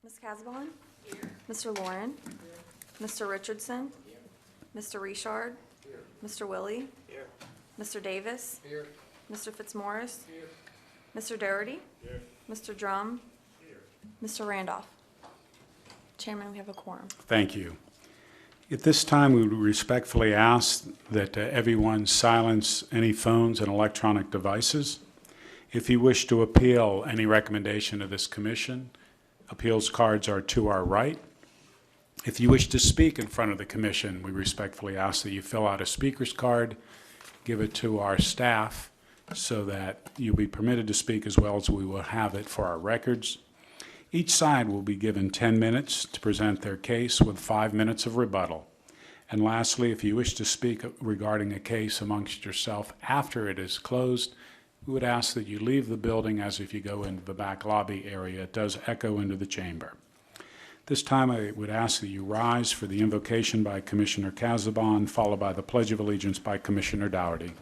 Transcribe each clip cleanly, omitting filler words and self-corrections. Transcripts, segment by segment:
Ms. Casabon? Mr. Lauren? Mr. Richardson? Mr. Richard? Mr. Willie? Mr. Davis? Mr. Fitzmaurice? Mr. Doherty? Mr. Drum? Mr. Randolph? Chairman, we have a quorum. Thank you. At this time, we would respectfully ask that everyone silence any phones and electronic devices. If you wish to appeal any recommendation of this commission, appeals cards are to our right. If you wish to speak in front of the commission, we respectfully ask that you fill out a speaker's card, give it to our staff so that you'll be permitted to speak as well as we will have it for our records. Each side will be given 10 minutes to present their case with 5 minutes of rebuttal. And lastly, if you wish to speak regarding a case amongst yourself after it is closed, we would ask that you leave the building as if you go into the back lobby area. It does echo into the chamber. This time I would ask that you rise for the invocation by Commissioner Casabon, followed by the Pledge of Allegiance by Commissioner Dougherty.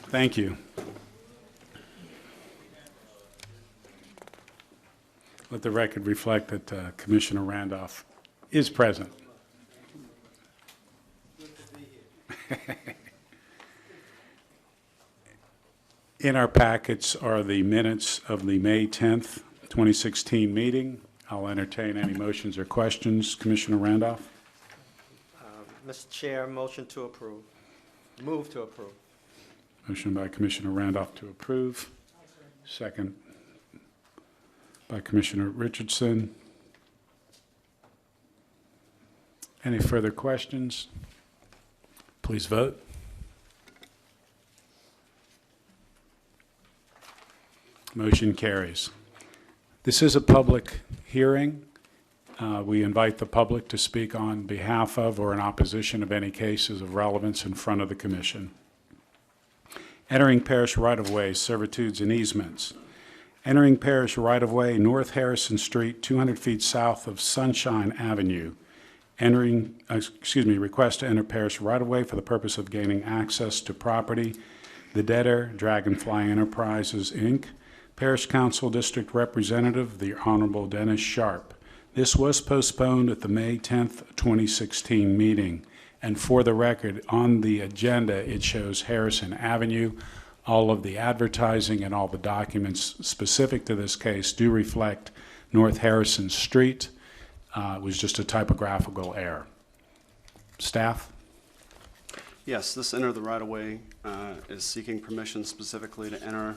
Thank you. Let the record reflect that Commissioner Randolph is present. In our packets are the minutes of the May 10th, 2016 meeting. I'll entertain any motions or questions. Commissioner Randolph? Mr. Chair, motion to approve. Move to approve. Motion by Commissioner Randolph to approve. Second by Commissioner Richardson. Any further questions? Please vote. Motion carries. This is a public hearing. We invite the public to speak on behalf of or in opposition of any cases of relevance in front of the Commission. Entering parish right-of-way, servitudes and easements. Entering parish right-of-way, North Harrison Street, 200 feet south of Sunshine Avenue. Request to enter parish right-of-way for the purpose of gaining access to property. The debtor, Dragonfly Enterprises, Inc. Parish Council District Representative, the Honorable Dennis Sharp. This was postponed at the May 10th, 2016 meeting. And for the record, on the agenda, it shows Harrison Avenue. All of the advertising and all the documents specific to this case do reflect North Harrison Street. It was just a typographical error. Staff? Yes, this enter the right-of-way is seeking permission specifically to enter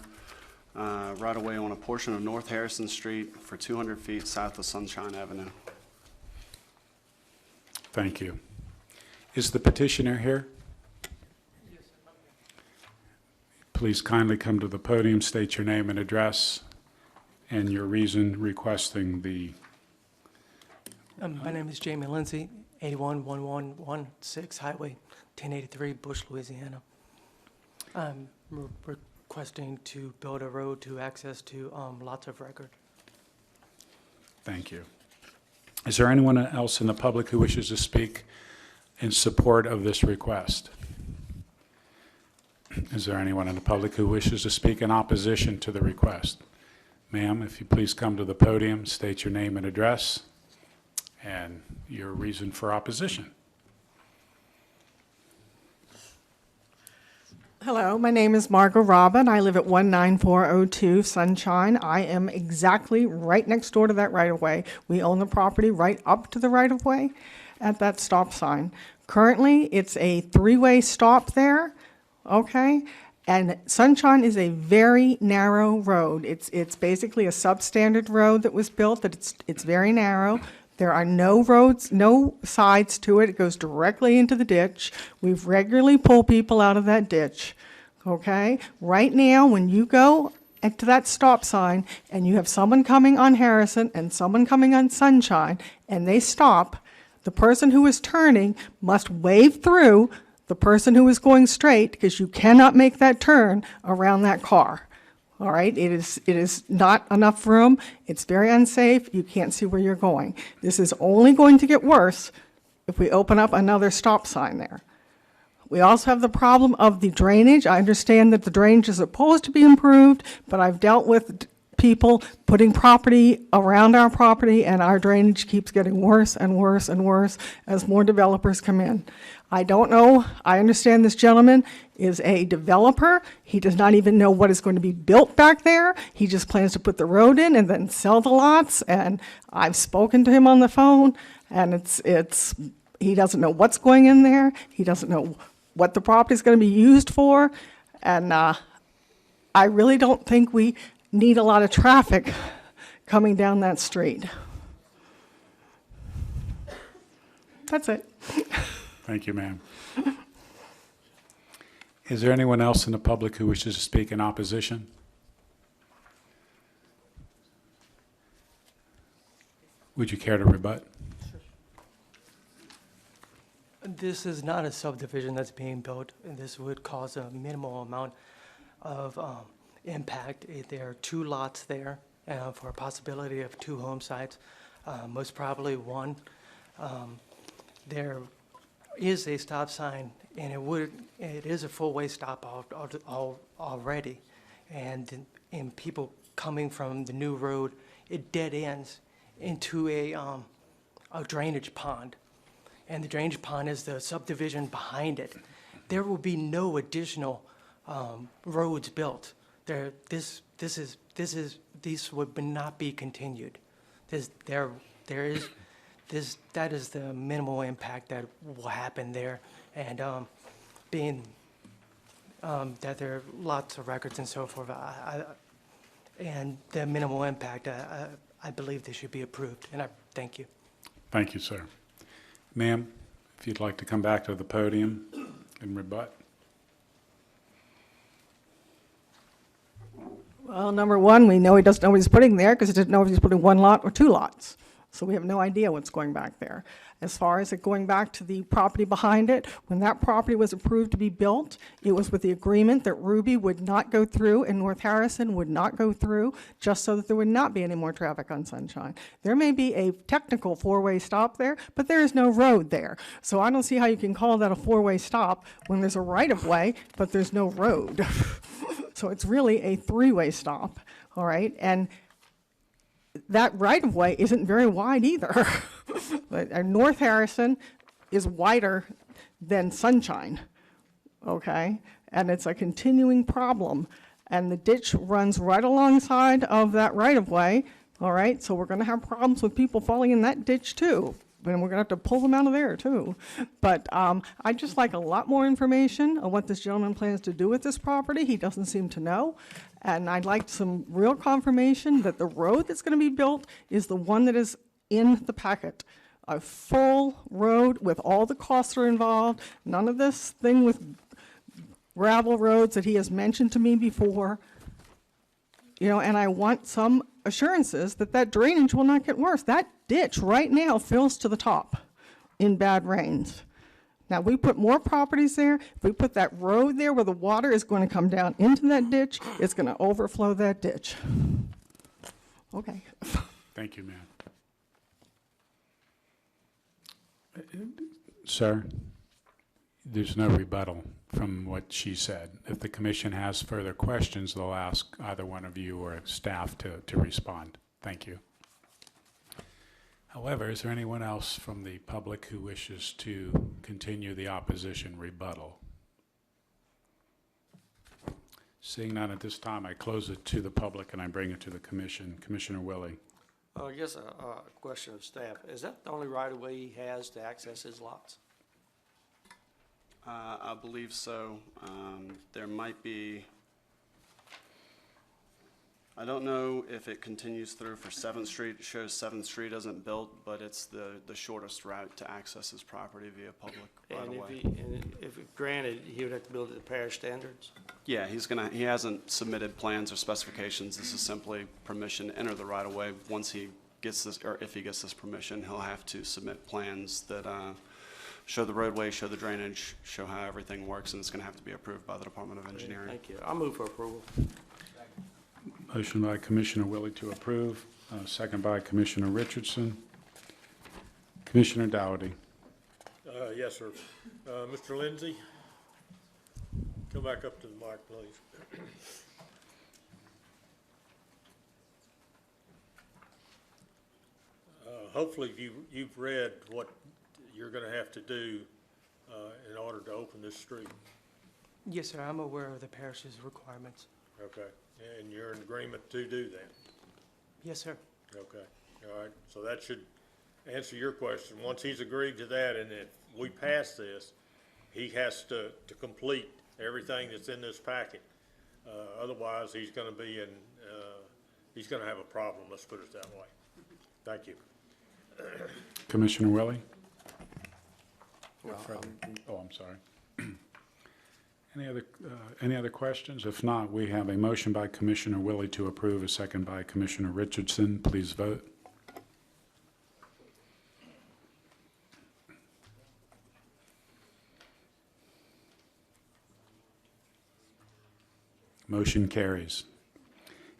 right-of-way on a portion of North Harrison Street for 200 feet south of Sunshine Avenue. Thank you. Is the petitioner here? Please kindly come to the podium, state your name and address, and your reason requesting the... My name is Jamie Lindsay, 811116 Highway 1083, Bush, Louisiana. I'm requesting to build a road to access to lots of record. Thank you. Is there anyone else in the public who wishes to speak in support of this request? Is there anyone in the public who wishes to speak in opposition to the request? Ma'am, if you please come to the podium, state your name and address, and your reason for opposition. Hello, my name is Margot Robin. I live at 19402 Sunshine. I am exactly right next door to that right-of-way. We own the property right up to the right-of-way at that stop sign. Currently, it's a three-way stop there, okay? And Sunshine is a very narrow road. It's basically a substandard road that was built, that it's very narrow. There are no roads, no sides to it. It goes directly into the ditch. We've regularly pulled people out of that ditch, okay? Right now, when you go to that stop sign and you have someone coming on Harrison and someone coming on Sunshine and they stop, the person who is turning must wave through the person who is going straight because you cannot make that turn around that car. All right, it is not enough room. It's very unsafe. You can't see where you're going. This is only going to get worse if we open up another stop sign there. We also have the problem of the drainage. I understand that the drainage is supposed to be improved, but I've dealt with people putting property around our property, and our drainage keeps getting worse and worse and worse as more developers come in. I don't know. I understand this gentleman is a developer. He does not even know what is going to be built back there. He just plans to put the road in and then sell the lots, and I've spoken to him on the phone, and he doesn't know what's going in there. He doesn't know what the property is going to be used for, and I really don't think we need a lot of traffic coming down that street. That's it. Thank you, ma'am. Is there anyone else in the public who wishes to speak in opposition? Would you care to rebut? This is not a subdivision that's being built, and this would cause a minimal amount of impact. There are 2 lots there for a possibility of 2 home sites, most probably 1. There is a stop sign, and it is a full-way stop already, and in people coming from the new road, it dead ends into a drainage pond. And the drainage pond is the subdivision behind it. There will be no additional roads built. These would not be continued. That is the minimal impact that will happen there, and being that there are lots of records and so forth, and the minimal impact, I believe they should be approved, and I thank you. Thank you, sir. Ma'am, if you'd like to come back to the podium and rebut. Well, number one, we know he doesn't know what he's putting there because he doesn't know if he's putting 1 lot or 2 lots. So we have no idea what's going back there. As far as it going back to the property behind it, when that property was approved to be built, it was with the agreement that Ruby would not go through and North Harrison would not go through, just so that there would not be any more traffic on Sunshine. There may be a technical 4-way stop there, but there is no road there. So I don't see how you can call that a 4-way stop when there's a right-of-way, but there's no road. So it's really a 3-way stop, all right? And that right-of-way isn't very wide either. But North Harrison is wider than Sunshine, okay? And it's a continuing problem. And the ditch runs right alongside of that right-of-way, all right? So we're gonna have problems with people falling in that ditch too. And we're gonna have to pull them out of there too. But I'd just like a lot more information on what this gentleman plans to do with this property. He doesn't seem to know. And I'd like some real confirmation that the road that's gonna be built is the one that is in the packet. A full road with all the costs that are involved, none of this thing with gravel roads that he has mentioned to me before. You know, and I want some assurances that that drainage will not get worse. That ditch right now fills to the top in bad rains. Now, we put more properties there. If we put that road there where the water is going to come down into that ditch, it's going to overflow that ditch. Okay. Thank you, ma'am. Sir, there's no rebuttal from what she said. If the commission has further questions, they'll ask either one of you or staff to respond. Thank you. However, is there anyone else from the public who wishes to continue the opposition rebuttal? Seeing none at this time, I close it to the public and I bring it to the commission. Commissioner Willie. Yes, a question of staff. Is that the only right-of-way he has to access his lots? I believe so. There might be I don't know if it continues through for 7th Street. It shows 7th Street isn't built, but it's the shortest route to access his property via public And right-of-way. if granted, he would have to build it to parish standards? Yeah, he hasn't submitted plans or specifications. This is simply permission to enter the right-of-way. Once he gets this, or if he gets this permission, he'll have to submit plans that show the roadway, show the drainage, show how everything works, and it's going to have to be approved by the Department of Engineering. Thank you. I'll move for approval. Motion by Commissioner Willie to approve, second by Commissioner Richardson. Commissioner Dougherty. Yes, sir. Mr. Lindsay, come back up to the mic, please. Hopefully you've read what you're gonna have to do in order to open this street, Yes, sir, I'm aware of the parish's requirements. okay? And you're in agreement to do that, Yes, sir. okay? All right, so that should answer your question. Once he's agreed to that, and if we pass this, he has to complete everything that's in this packet. Otherwise, he's gonna be in, he's gonna have a problem, let's put it that way. Thank you. Commissioner Willie? Oh, I'm sorry. Any other questions? If not, we have a motion by Commissioner Willie to approve, a second by Commissioner Richardson. Please vote. Motion carries.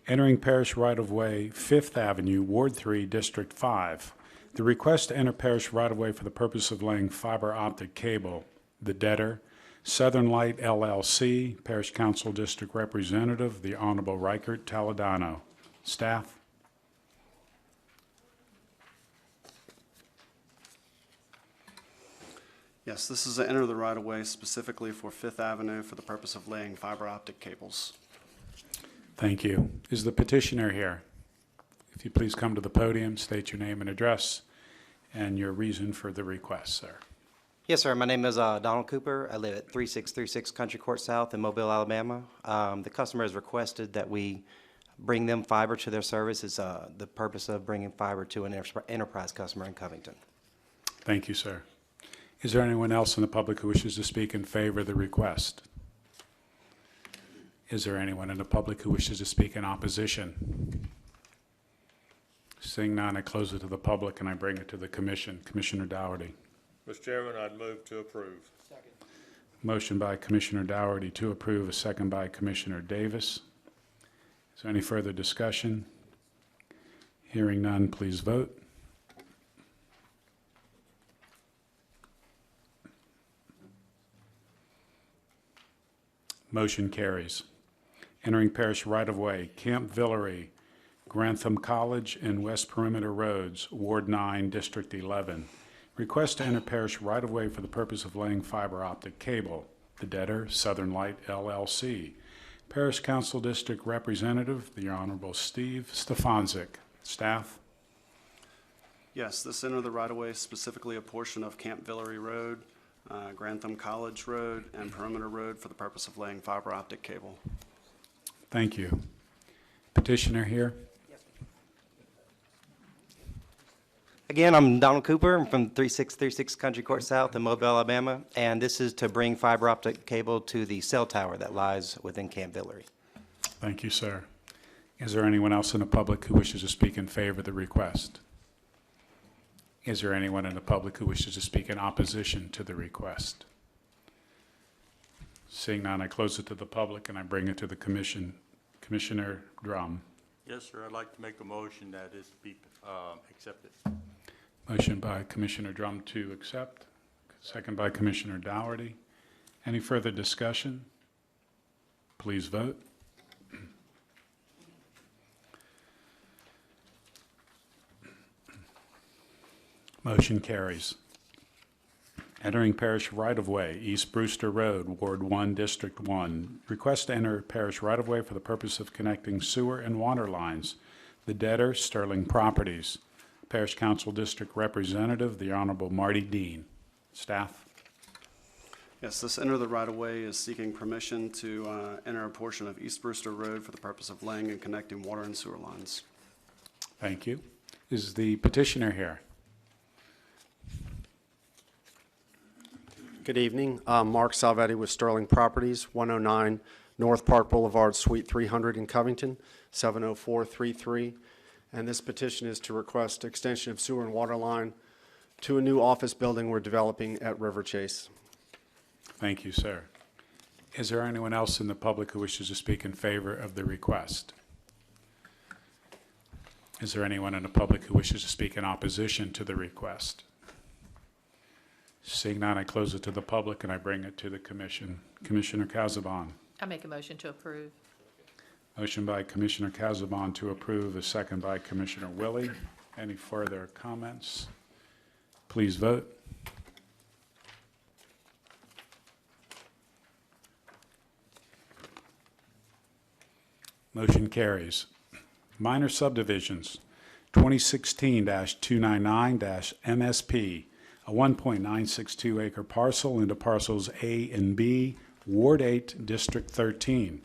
Entering parish right-of-way, 5th Avenue, Ward 3, District 5. The request to enter parish right-of-way for the purpose of laying fiber optic cable. The debtor, Southern Light LLC, Parish Council District Representative, the Honorable Reichert Toledano. Staff? Yes, this is to enter the right-of-way specifically for 5th Avenue for the purpose of laying fiber optic cables. Thank you. Is the petitioner here? If you please come to the podium, state your name and address, and your reason for the request, sir. Yes, sir. My name is Donald Cooper. I live at 3636 Country Court South in Mobile, Alabama. The customer has requested that we bring them fiber to their service. It's the purpose of bringing fiber to an enterprise customer in Covington. Thank you, sir. Is there anyone else in the public who wishes to speak in favor of the request? Is there anyone in the public who wishes to speak in opposition? Seeing none, I close it to the public and I bring it to the commission. Commissioner Dougherty. Mr. Chairman, I'd move to approve. Motion by Commissioner Dougherty to approve, a second by Commissioner Davis. Is there any further discussion? Hearing none, please vote. Motion carries. Entering parish right-of-way, Camp Villery, Grantham College, and West Perimeter Roads, Ward 9, District 11. Request to enter parish right-of-way for the purpose of laying fiber optic cable. The debtor, Southern Light LLC. Parish Council District Representative, the Honorable Steve Stefanczyk. Staff? Yes, this enter the right-of-way specifically a portion of Camp Villery Road, Grantham College Road, and Perimeter Road for the purpose of laying fiber optic cable. Thank you. Petitioner here? Again, I'm Donald Cooper. I'm from 3636 Country Court South in Mobile, Alabama, and this is to bring fiber optic cable to the cell tower that lies within Camp Villery. Thank you, sir. Is there anyone else in the public who wishes to speak in favor of the request? Is there anyone in the public who wishes to speak in opposition to the request? Seeing none, I close it to the public and I bring it to the commission. Commissioner Drum. Yes, sir. I'd like to make a motion that this be accepted. Motion by Commissioner Drum to accept, second by Commissioner Dougherty. Any further discussion? Please vote. Motion carries. Entering parish right-of-way, East Brewster Road, Ward 1, District 1. Request to enter parish right-of-way for the purpose of connecting sewer and water lines. The debtor, Sterling Properties. Parish Council District Representative, the Honorable Marty Dean. Staff? Yes, this enter the right-of-way is seeking permission to enter a portion of East Brewster Road for the purpose of laying and connecting water and sewer lines. Thank you. Is the petitioner here? Good evening. Mark Salvetti with Sterling Properties, 109 North Park Boulevard, Suite 300 in Covington, 70433. And this petition is to request extension of sewer and water line to a new office building we're developing at River Chase. Thank you, sir. Is there anyone else in the public who wishes to speak in favor of the request? Is there anyone in the public who wishes to speak in opposition to the request? Seeing none, I close it to the public and I bring it to the commission. Commissioner Casabon. I make a motion to approve. Motion by Commissioner Casabon to approve, a second by Commissioner Willie. Any further comments? Please vote. Motion carries. Minor subdivisions, 2016-299-MSP, a 1.962 acre parcel into parcels A and B, Ward 8, District 13.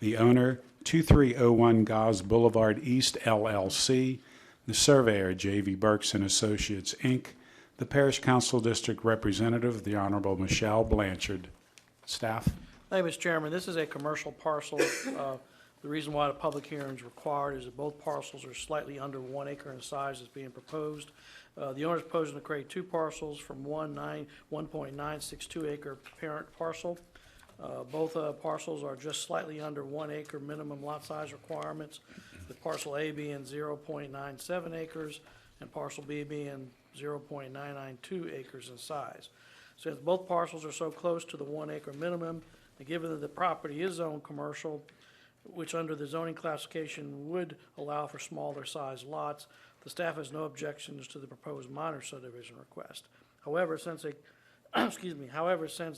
The owner, 2301 Goz Boulevard East LLC. The surveyor, J.V. Burks and Associates, Inc. The Parish Council District Representative, the Honorable Michelle Blanchard. Staff? Thank you, Mr. Chairman. This is a commercial parcel. The reason why the public hearing is required is that both parcels are slightly under 1 acre in size as being proposed. The owner is proposing to create two parcels from 1.962 acre parent parcel. Both parcels are just slightly under 1 acre minimum lot size requirements, with parcel A being 0.97 acres and parcel B being 0.992 acres in size. Since both parcels are so close to the 1 acre minimum, and given that the property is zoned commercial, which under the zoning classification would allow for smaller size lots, the staff has no objections to the proposed minor subdivision request. However, since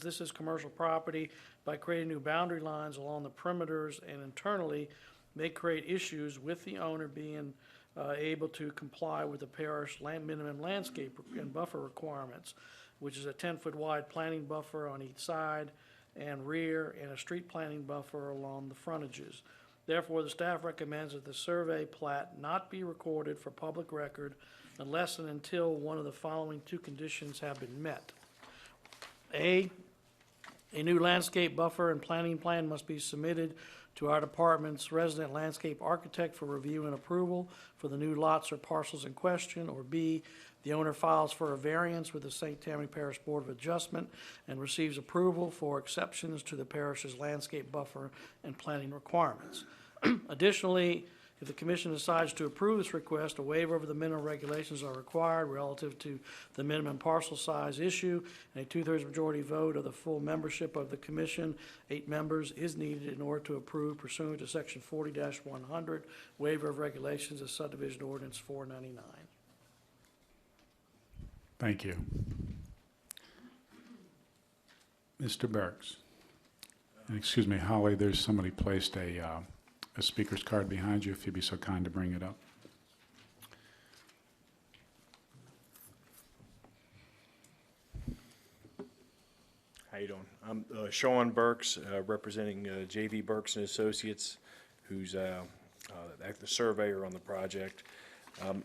this is commercial property, by creating new boundary lines along the perimeters and internally may create issues with the owner being able to comply with the parish minimum landscape and buffer requirements, which is a 10-foot wide planting buffer on each side and rear, and a street planting buffer along the frontages. Therefore, the staff recommends that the survey plat not be recorded for public record unless and until one of the following two conditions have been met. A new landscape buffer and planting plan must be submitted to our department's resident landscape architect for review and approval for the new lots or parcels in question, or B, the owner files for a variance with the St. Tammany Parish Board of Adjustment and receives approval for exceptions to the parish's landscape buffer and planting requirements. Additionally, if the commission decides to approve this request, a waiver of the minimum regulations are required relative to the minimum parcel size issue, and a 2/3 majority vote of the full membership of the commission, 8 members, is needed in order to approve pursuant to section 40-100, waiver of regulations of subdivision ordinance 499. Thank you. Mr. Burks. Excuse me, Holly, there's somebody placed a speaker's card behind you, if you'd be so kind to bring it up. How you doing? I'm Sean Burks, representing J.V. Burks and Associates, who's the surveyor on the project.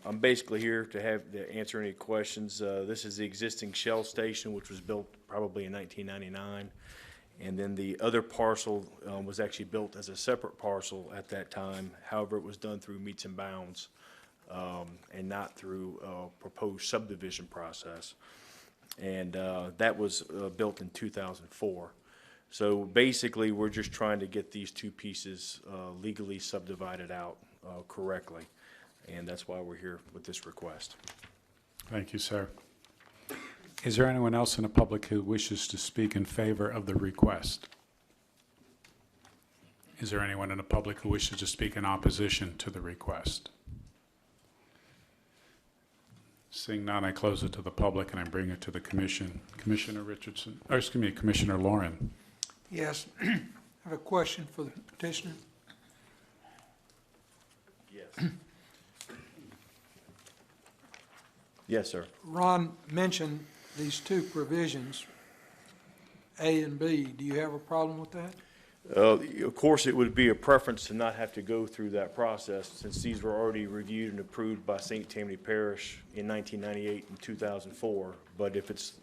I'm basically here to answer any questions. This is the existing Shell station, which was built probably in 1999. And then the other parcel was actually built as a separate parcel at that time. However, it was done through meets and bounds and not through a proposed subdivision process. And that was built in 2004. So basically, we're just trying to get these two pieces legally subdivided out correctly. And that's why we're here with this request. Thank you, sir. Is there anyone else in the public who wishes to speak in favor of the request? Is there anyone in the public who wishes to speak in opposition to the request? Seeing none, I close it to the public and I bring it to the commission. Commissioner Richardson, or excuse me, Commissioner Lauren. Yes, I have a question for the petitioner. Yes. Yes, sir. Ron mentioned these two provisions, A and B. Do you have a problem with that? Of course, it would be a preference to not have to go through that process, since these were already reviewed and approved by St. Tammany Parish in 1998 and 2004. But if it's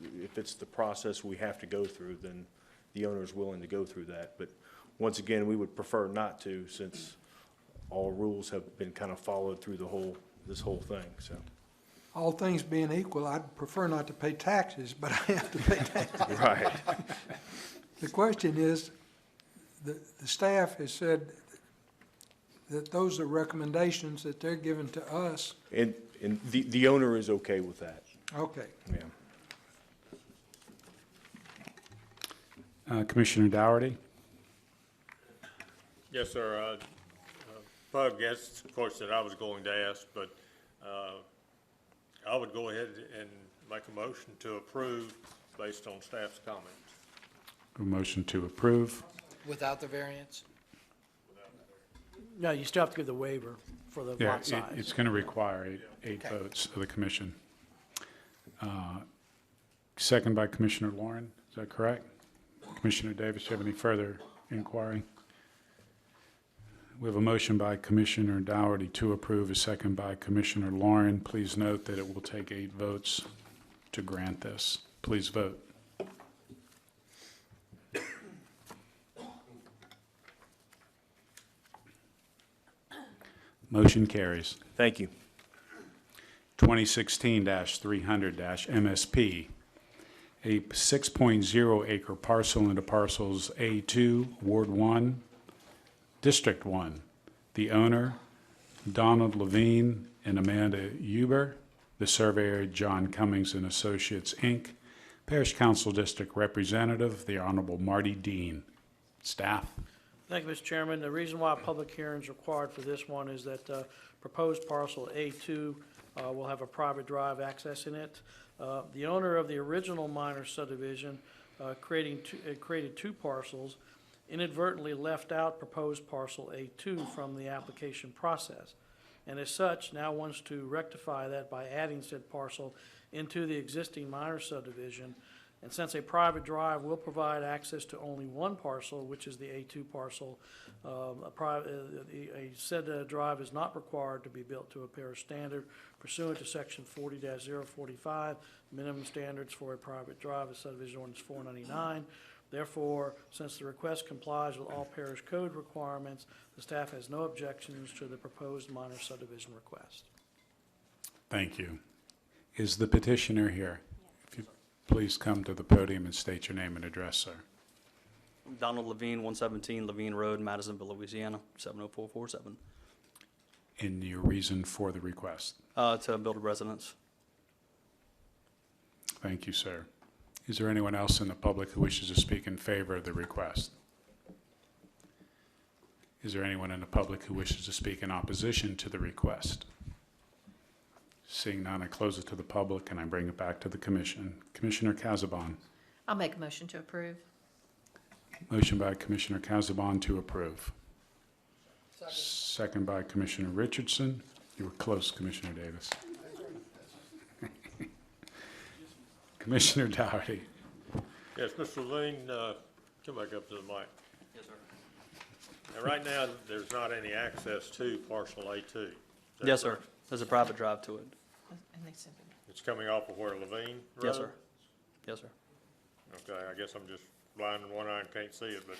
the process we have to go through, then the owner is willing to go through that. But once again, we would prefer not to, since all rules have been kind of followed through this whole thing, so. All things being equal, I'd prefer not to pay taxes, but I have to pay taxes. Right. The question is, the staff has said that those are recommendations that they're giving to us. And the owner is okay with that, Okay. yeah. Commissioner Dougherty? Yes, sir. Probably guessed the question that I was going to ask, but I would go ahead and make a motion to approve based on staff's comments. A motion to approve. Without the variance? No, you still have to give the waiver for the Yeah, lot size. it's going to require eight votes of the commission. Second by Commissioner Lauren, is that correct? Commissioner Davis, do you have any further inquiry? We have a motion by Commissioner Dougherty to approve, a second by Commissioner Lauren. Please note that it will take 8 votes to grant this. Please vote. Motion carries. Thank you. 2016-300-MSP, a 6.0 acre parcel into parcels A2, Ward 1, District 1. The owner, Donald Levine and Amanda Huber. The surveyor, John Cummings and Associates, Inc. Parish Council District Representative, the Honorable Marty Dean. Staff. Thank you, Mr. Chairman. The reason why a public hearing is required for this one is that proposed parcel A2 will have a private drive access in it. The owner of the original minor subdivision created 2 parcels, inadvertently left out proposed parcel A2 from the application process, and as such now wants to rectify that by adding said parcel into the existing minor subdivision. And since a private drive will provide access to only one parcel, which is the A2 parcel, a said drive is not required to be built to a parish standard pursuant to section 40-045, minimum standards for a private drive of subdivision ordinance 499. Therefore, since the request complies with all parish code requirements, the staff has no objections to the proposed minor subdivision request. Thank you. Is the petitioner here? If you please come to the podium and state your name and address, sir. Donald Levine, 117 Levine Road, Madisonville, Louisiana, 70447. And your reason for the request? To build a residence. Thank you, sir. Is there anyone else in the public who wishes to speak in favor of the request? Is there anyone in the public who wishes to speak in opposition to the request? Seeing none, I close it to the public and I bring it back to the commission. Commissioner Casabon. I'll make a motion to approve. Motion by Commissioner Casabon to approve. Second by Commissioner Richardson. You were close, Commissioner Davis. Commissioner Dougherty. Yes, Mr. Levine, come back up to the mic. Yes, sir. Now, right now, there's not any access to parcel A2. Is that Yes, sir. correct? There's a private drive to it. And they sent it. It's coming off of where, Levine Road? Yes, sir. Yes, sir. Okay, I guess I'm just blind in one eye and can't see it, but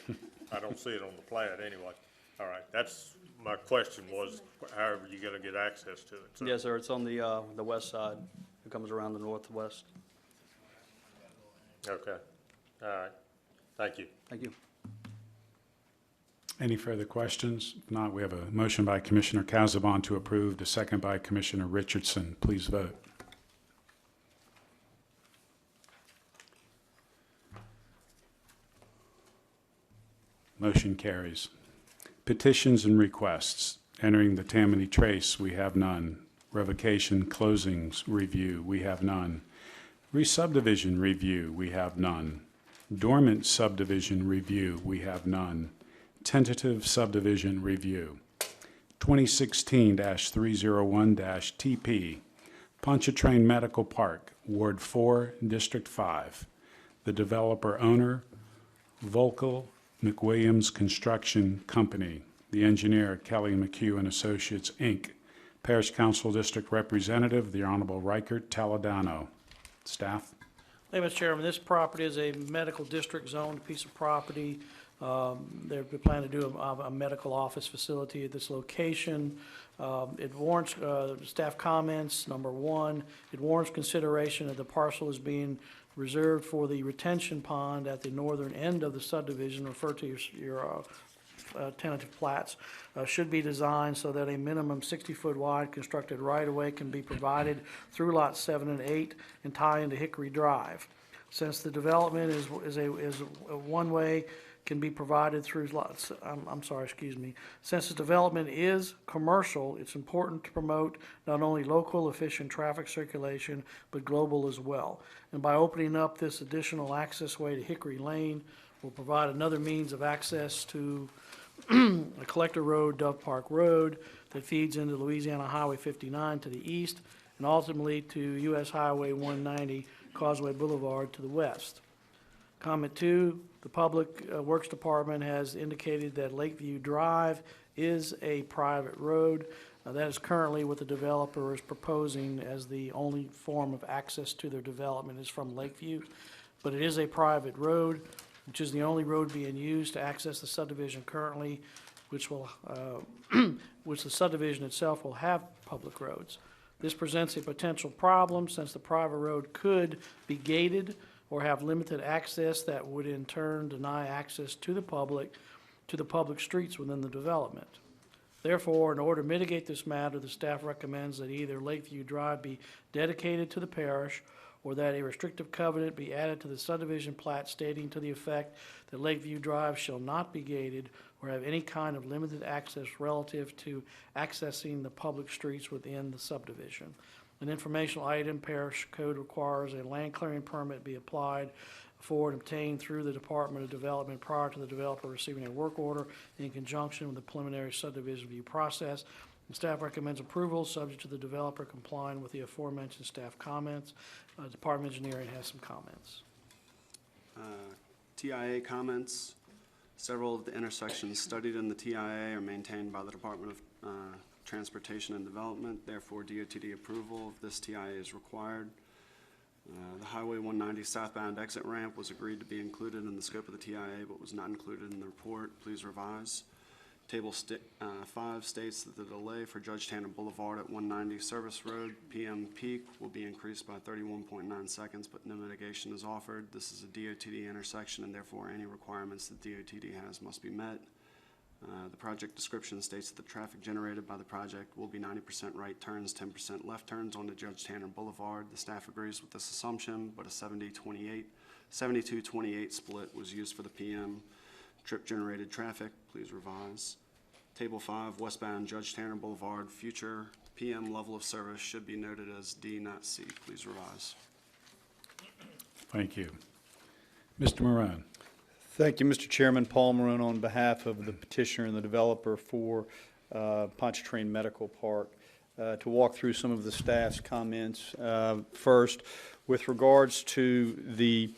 I don't see it on the plat anyway. All right, that's, my question was, however you gonna get access to it? So- Yes, sir. It's on the west side. It comes around the northwest. Okay, all right, thank you. Thank you. Any further questions? If not, we have a motion by Commissioner Casabon to approve, a second by Commissioner Richardson. Please vote. Motion carries. Petitions and requests. Entering the Tammany Trace, we have none. Revocation closings review, we have none. Re-subdivision review, we have none. Dormant subdivision review, we have none. Tentative subdivision review. 2016-301-TP, Pontchartrain Medical Park, Ward 4, District 5. The developer owner, Volkel McWilliams Construction Company. The engineer, Kelly McHugh and Associates, Inc. Parish Council District Representative, the Honorable Reichert Taladano. Staff? Thank you, Mr. Chairman. This property is a medical district zoned piece of property. They're planning to do a medical office facility at this location. It warrants, staff comments, number one, it warrants consideration that the parcel is being reserved for the retention pond at the northern end of the subdivision, referred to your tentative plats, should be designed so that a minimum 60-foot wide constructed right-of-way can be provided through lots 7 and 8 and tie into Hickory Drive. Since the development is a one-way, can be provided through lots, Since the development is commercial, it's important to promote not only local efficient traffic circulation, but global as well. And by opening up this additional access way to Hickory Lane, will provide another means of access to a collector road, Dove Park Road, that feeds into Louisiana Highway 59 to the east, and ultimately to US Highway 190, Causeway Boulevard to the west. Comment 2, the Public Works Department has indicated that Lakeview Drive is a private road. That is currently what the developer is proposing as the only form of access to their development is from Lakeview. But it is a private road, which is the only road being used to access the subdivision currently, which the subdivision itself will have public roads. This presents a potential problem since the private road could be gated or have limited access that would in turn deny access to the public streets within the development. Therefore, in order to mitigate this matter, the staff recommends that either Lakeview Drive be dedicated to the parish or that a restrictive covenant be added to the subdivision plat stating to the effect that Lakeview Drive shall not be gated or have any kind of limited access relative to accessing the public streets within the subdivision. An informational item, parish code requires a land clearing permit be applied for and obtained through the Department of Development prior to the developer receiving a work order in conjunction with the preliminary subdivision review process. And staff recommends approval, subject to the developer complying with the aforementioned staff comments. Department of Engineering has some comments. TIA comments. Several of the intersections studied in the TIA are maintained by the Department of Transportation and Development. Therefore, DOTD approval of this TIA is required. The Highway 190 southbound exit ramp was agreed to be included in the scope of the TIA, but was not included in the report. Please revise. Table 5 states that the delay for Judge Tanner Boulevard at 190 Service Road PM peak will be increased by 31.9 seconds, but no mitigation is offered. This is a DOTD intersection, and therefore any requirements that DOTD has must be met. The project description states that the traffic generated by the project will be 90% right turns, 10% left turns onto Judge Tanner Boulevard. The staff agrees with this assumption, but a 72-28 split was used for the PM trip generated traffic. Please revise. Table 5, westbound Judge Tanner Boulevard, future PM level of service should be noted as D, not C. Please revise. Thank you. Mr. Marone. Thank you, Mr. Chairman. Paul Marone on behalf of the petitioner and the developer for Pontchartrain Medical Park to walk through some of the staff's comments. First, with regards to the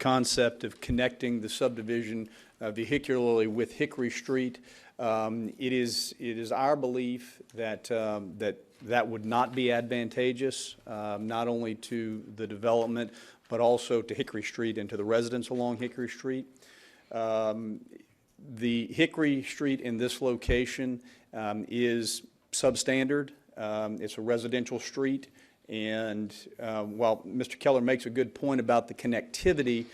concept of connecting the subdivision vehicularly with Hickory Street, it is our belief that that would not be advantageous, not only to the development, but also to Hickory Street and to the residents along Hickory Street. The Hickory Street in this location is substandard. It's a residential street, and while Mr. Keller makes a good point about the connectivity,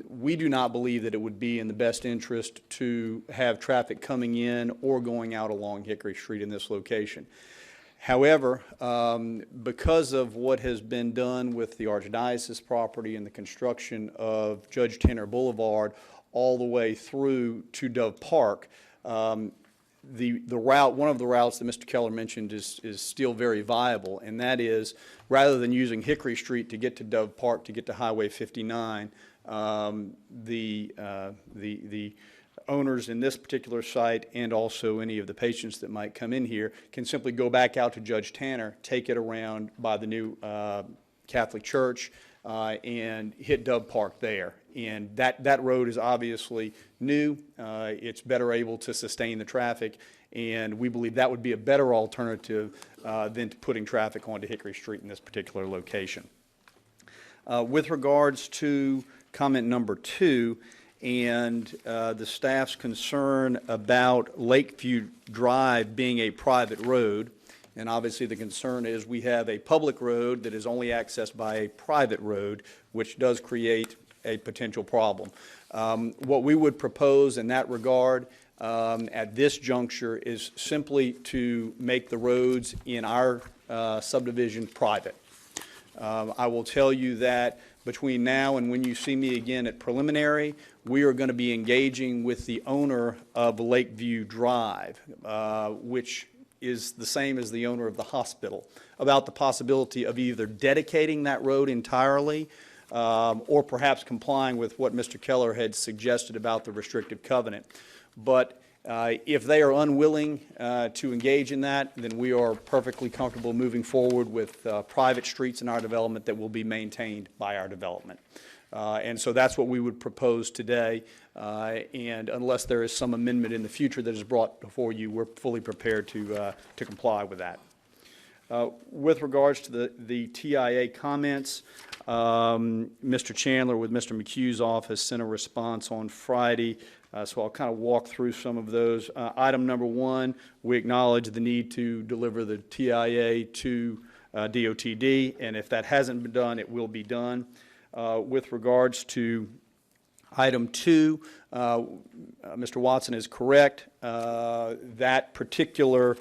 we do not believe that it would be in the best interest to have traffic coming in or going out along Hickory Street in this location. However, because of what has been done with the Archdiocese property and the construction of Judge Tanner Boulevard all the way through to Dove Park, the route, one of the routes that Mr. Keller mentioned is still very viable, and that is, rather than using Hickory Street to get to Dove Park to get to Highway 59, the owners in this particular site and also any of the patients that might come in here can simply go back out to Judge Tanner, take it around by the new Catholic Church, and hit Dove Park there. And that road is obviously new. It's better able to sustain the traffic, and we believe that would be a better alternative than putting traffic onto Hickory Street in this particular location. With regards to comment number 2 and the staff's concern about Lakeview Drive being a private road, and obviously the concern is we have a public road that is only accessed by a private road, which does create a potential problem. What we would propose in that regard at this juncture is simply to make the roads in our subdivision private. I will tell you that between now and when you see me again at preliminary, we are going to be engaging with the owner of Lakeview Drive, which is the same as the owner of the hospital, about the possibility of either dedicating that road entirely or perhaps complying with what Mr. Keller had suggested about the restrictive covenant. But if they are unwilling to engage in that, then we are perfectly comfortable moving forward with private streets in our development that will be maintained by our development. And so that's what we would propose today. And unless there is some amendment in the future that is brought before you, we're fully prepared to comply with that. With regards to the TIA comments, Mr. Chandler with Mr. McHugh's office sent a response on Friday. So I'll kind of walk through some of those. Item number 1, we acknowledge the need to deliver the TIA to DOTD, and if that hasn't been done, it will be done. With regards to item 2, Mr. Watson is correct. That particular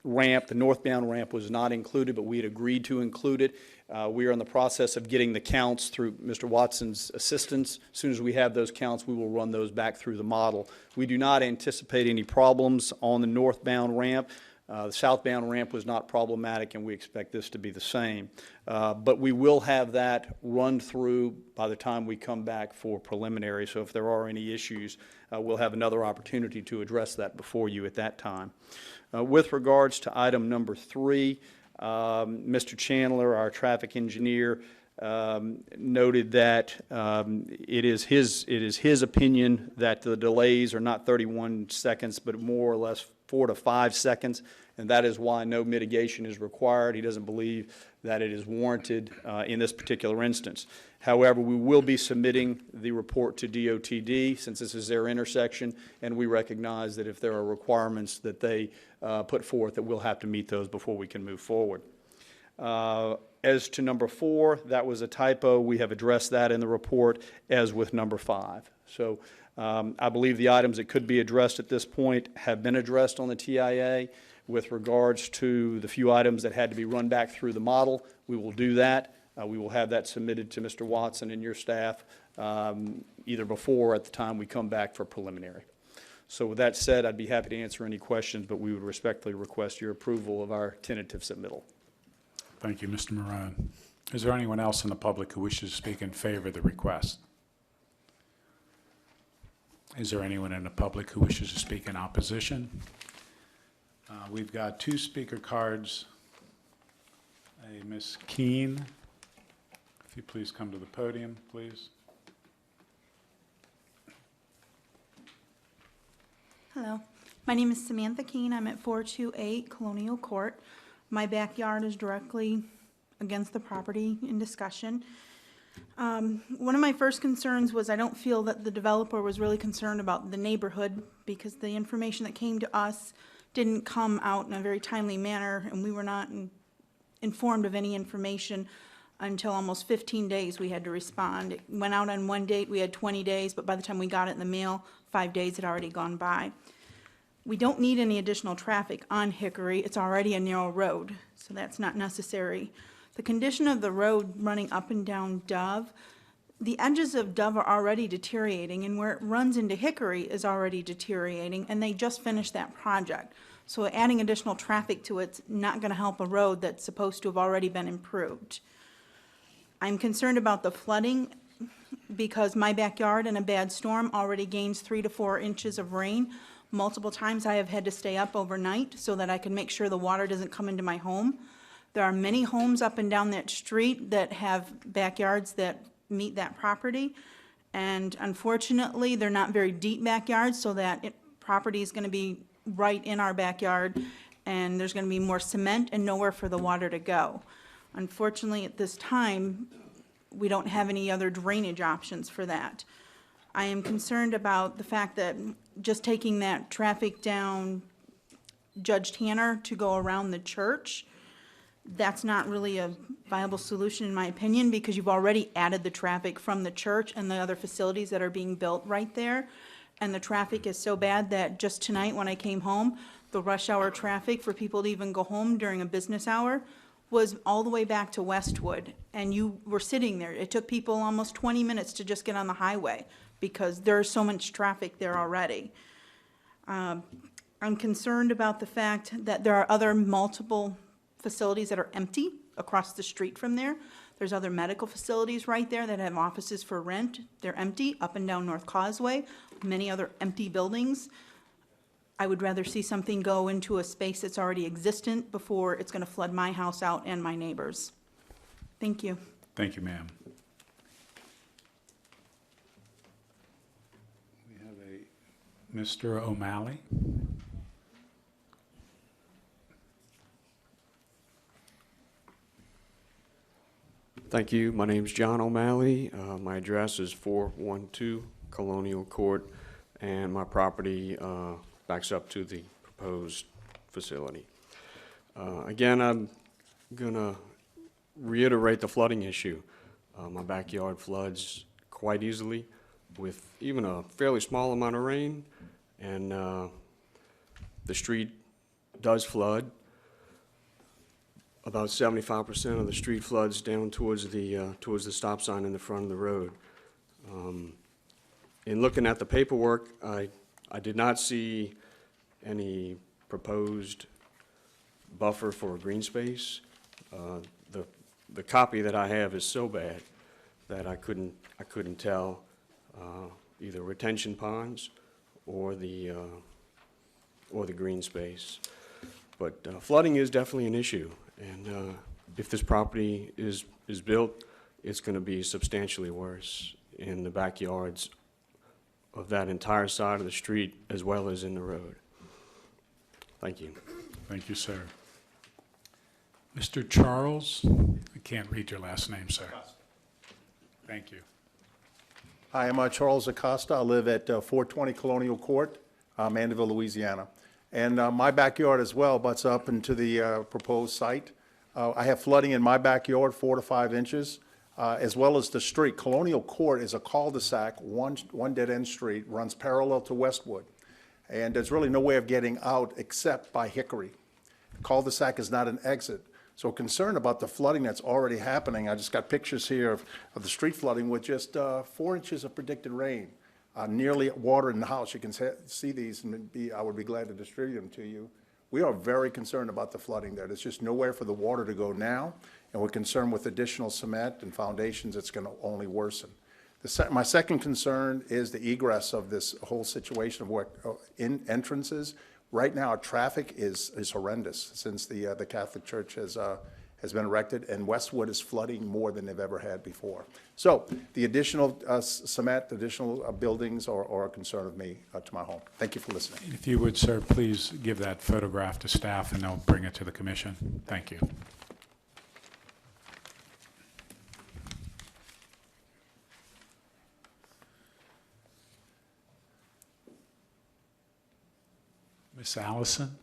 ramp, the northbound ramp, was not included, but we had agreed to include it. We are in the process of getting the counts through Mr. Watson's assistance. As soon as we have those counts, we will run those back through the model. We do not anticipate any problems on the northbound ramp. The southbound ramp was not problematic, and we expect this to be the same. But we will have that run through by the time we come back for preliminary. So if there are any issues, we'll have another opportunity to address that before you at that time. With regards to item number 3, Mr. Chandler, our traffic engineer, noted that it is his opinion that the delays are not 31 seconds, but more or less 4 to 5 seconds, and that is why no mitigation is required. He doesn't believe that it is warranted in this particular instance. However, we will be submitting the report to DOTD since this is their intersection, and we recognize that if there are requirements that they put forth, that we'll have to meet those before we can move forward. As to number 4, that was a typo. We have addressed that in the report, as with number 5. So I believe the items that could be addressed at this point have been addressed on the TIA. With regards to the few items that had to be run back through the model, we will do that. We will have that submitted to Mr. Watson and your staff either before or at the time we come back for preliminary. So with that said, I'd be happy to answer any questions, but we would respectfully request your approval of our tentative submittal. Thank you, Mr. Marone. Is there anyone else in the public who wishes to speak in favor of the request? Is there anyone in the public who wishes to speak in opposition? We've got 2 speaker cards. Ms. Keene, if you please come to the podium, please. Hello, my name is Samantha Keene. I'm at 428 Colonial Court. My backyard is directly against the property in discussion. One of my first concerns was I don't feel that the developer was really concerned about the neighborhood because the information that came to us didn't come out in a very timely manner, and we were not informed of any information until almost 15 days we had to respond. It went out on one date, we had 20 days, but by the time we got it in the mail, 5 days had already gone by. We don't need any additional traffic on Hickory. It's already a narrow road, so that's not necessary. The condition of the road running up and down Dove, the edges of Dove are already deteriorating, and where it runs into Hickory is already deteriorating, and they just finished that project. So adding additional traffic to it's not going to help a road that's supposed to have already been improved. I'm concerned about the flooding because my backyard in a bad storm already gains 3 to 4 inches of rain. Multiple times I have had to stay up overnight so that I can make sure the water doesn't come into my home. There are many homes up and down that street that have backyards that meet that property. And unfortunately, they're not very deep backyards, so that property is going to be right in our backyard, and there's going to be more cement and nowhere for the water to go. Unfortunately, at this time, we don't have any other drainage options for that. I am concerned about the fact that just taking that traffic down Judge Tanner to go around the church, that's not really a viable solution in my opinion, because you've already added the traffic from the church and the other facilities that are being built right there. And the traffic is so bad that just tonight when I came home, the rush hour traffic for people to even go home during a business hour was all the way back to Westwood. And you were sitting there. It took people almost 20 minutes to just get on the highway because there's so much traffic there already. I'm concerned about the fact that there are other multiple facilities that are empty across the street from there. There's other medical facilities right there that have offices for rent. They're empty up and down North Causeway, many other empty buildings. I would rather see something go into a space that's already existent before it's going to flood my house out and my neighbors. Thank you. Thank you, ma'am. We have a Mr. O'Malley. Thank you. My name's John O'Malley. My address is 412 Colonial Court, and my property backs up to the proposed facility. Again, I'm going to reiterate the flooding issue. My backyard floods quite easily with even a fairly small amount of rain, and the street does flood. About 75% of the street floods down towards the stop sign in the front of the road. In looking at the paperwork, I did not see any proposed buffer for a green space. The copy that I have is so bad that I couldn't tell either retention ponds or the green space. But flooding is definitely an issue. And if this property is built, it's going to be substantially worse in the backyards of that entire side of the street as well as in the road. Thank you. Thank you, sir. Mr. Charles, I can't read your last name, sir. Thank you. Hi, I'm Charles Acosta. I live at 420 Colonial Court, Mandeville, Louisiana. And my backyard as well butts up into the proposed site. I have flooding in my backyard, 4 to 5 inches, as well as the street. Colonial Court is a cul-de-sac, one dead-end street, runs parallel to Westwood. And there's really no way of getting out except by Hickory. Cul-de-sac is not an exit. So concerned about the flooding that's already happening. I just got pictures here of the street flooding with just 4 inches of predicted rain. Nearly water in the house. You can see these, and I would be glad to distribute them to you. We are very concerned about the flooding there. There's just nowhere for the water to go now, and we're concerned with additional cement and foundations. It's going to only worsen. My second concern is the egress of this whole situation of what entrances. Right now, traffic is horrendous since the Catholic Church has been erected, and Westwood is flooding more than they've ever had before. So the additional cement, additional buildings are a concern of me to my home. Thank you for listening. If you would, sir, please give that photograph to staff and they'll bring it to the commission. Thank you. Miss Allison?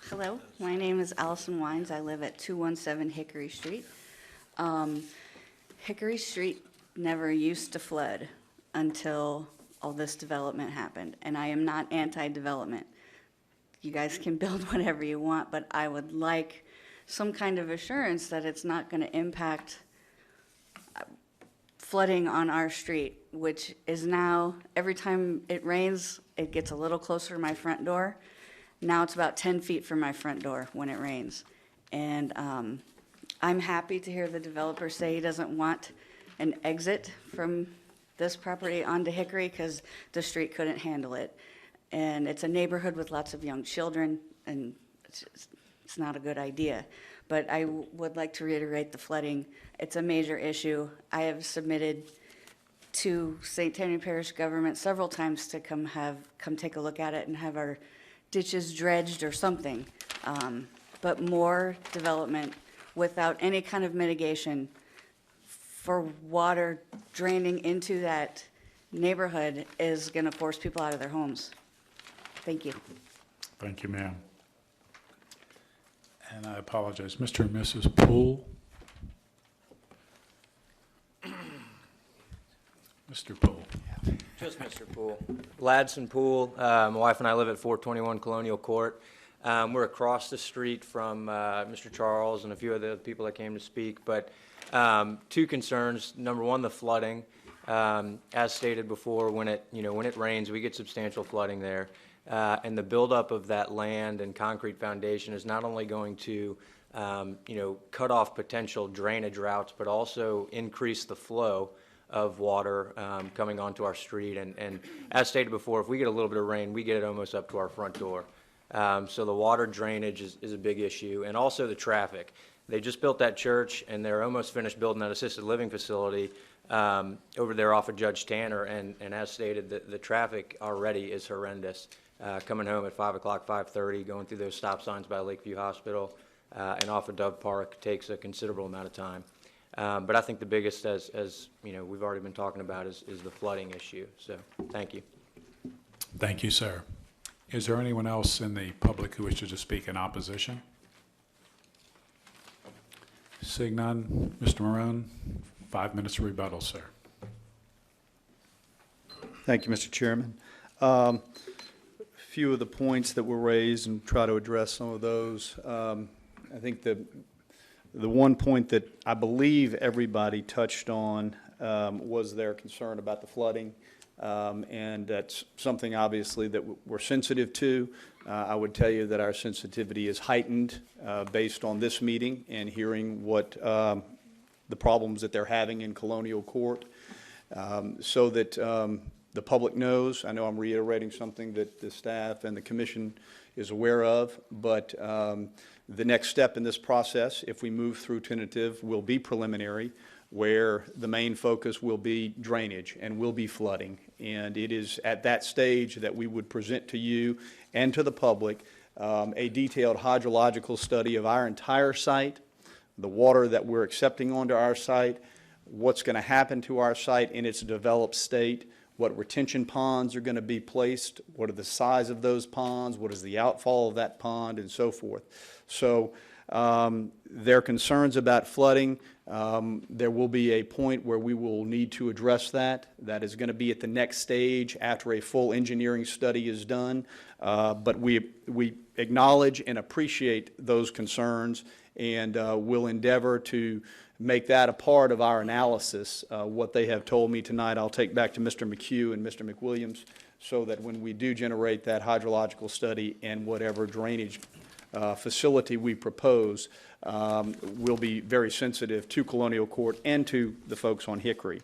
Hello, my name is Allison Wines. I live at 217 Hickory Street. Hickory Street never used to flood until all this development happened, and I am not anti-development. You guys can build whatever you want, but I would like some kind of assurance that it's not going to impact flooding on our street, which is now, every time it rains, it gets a little closer to my front door. Now it's about 10 feet from my front door when it rains. And I'm happy to hear the developer say he doesn't want an exit from this property onto Hickory because the street couldn't handle it. And it's a neighborhood with lots of young children, and it's not a good idea. But I would like to reiterate the flooding. It's a major issue. I have submitted to St. Tammany Parish government several times to come take a look at it and have our ditches dredged or something. But more development without any kind of mitigation for water draining into that neighborhood is going to force people out of their homes. Thank you. Thank you, ma'am. And I apologize, Mr. and Mrs. Poole? Mr. Poole. Just Mr. Poole. Ladson Poole. My wife and I live at 421 Colonial Court. We're across the street from Mr. Charles and a few of the people that came to speak. But two concerns. Number one, the flooding. As stated before, when it rains, we get substantial flooding there. And the buildup of that land and concrete foundation is not only going to cut off potential drainage routes, but also increase the flow of water coming onto our street. And as stated before, if we get a little bit of rain, we get it almost up to our front door. So the water drainage is a big issue, and also the traffic. They just built that church, and they're almost finished building that assisted living facility over there off of Judge Tanner, and as stated, the traffic already is horrendous. Coming home at 5 o'clock, 5:30, going through those stop signs by Lakeview Hospital and off of Dove Park takes a considerable amount of time. But I think the biggest, as we've already been talking about, is the flooding issue. So thank you. Thank you, sir. Is there anyone else in the public who wishes to speak in opposition? Seeing none, Mr. Marone, 5 minutes of rebuttal, sir. Thank you, Mr. Chairman. Few of the points that were raised and try to address some of those. I think the one point that I believe everybody touched on was their concern about the flooding. And that's something obviously that we're sensitive to. I would tell you that our sensitivity is heightened based on this meeting and hearing what the problems that they're having in Colonial Court, so that the public knows. I know I'm reiterating something that the staff and the commission is aware of, but the next step in this process, if we move through tentative, will be preliminary, where the main focus will be drainage and will be flooding. And it is at that stage that we would present to you and to the public a detailed hydrological study of our entire site, the water that we're accepting onto our site, what's going to happen to our site in its developed state, what retention ponds are going to be placed, what are the size of those ponds, what is the outfall of that pond, and so forth. So their concerns about flooding, there will be a point where we will need to address that. That is going to be at the next stage after a full engineering study is done. But we acknowledge and appreciate those concerns, and will endeavor to make that a part of our analysis. What they have told me tonight, I'll take back to Mr. McHugh and Mr. McWilliams, so that when we do generate that hydrological study and whatever drainage facility we propose, we'll be very sensitive to Colonial Court and to the folks on Hickory.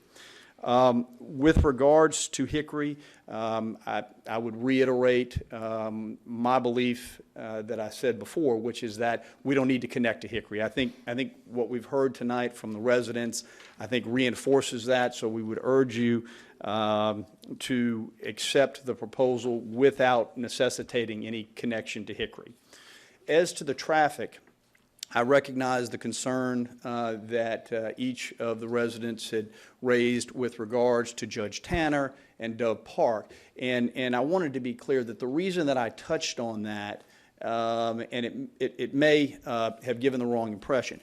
With regards to Hickory, I would reiterate my belief that I said before, which is that we don't need to connect to Hickory. I think what we've heard tonight from the residents, I think reinforces that, so we would urge you to accept the proposal without necessitating any connection to Hickory. As to the traffic, I recognize the concern that each of the residents had raised with regards to Judge Tanner and Dove Park. And I wanted to be clear that the reason that I touched on that, and it may have given the wrong impression,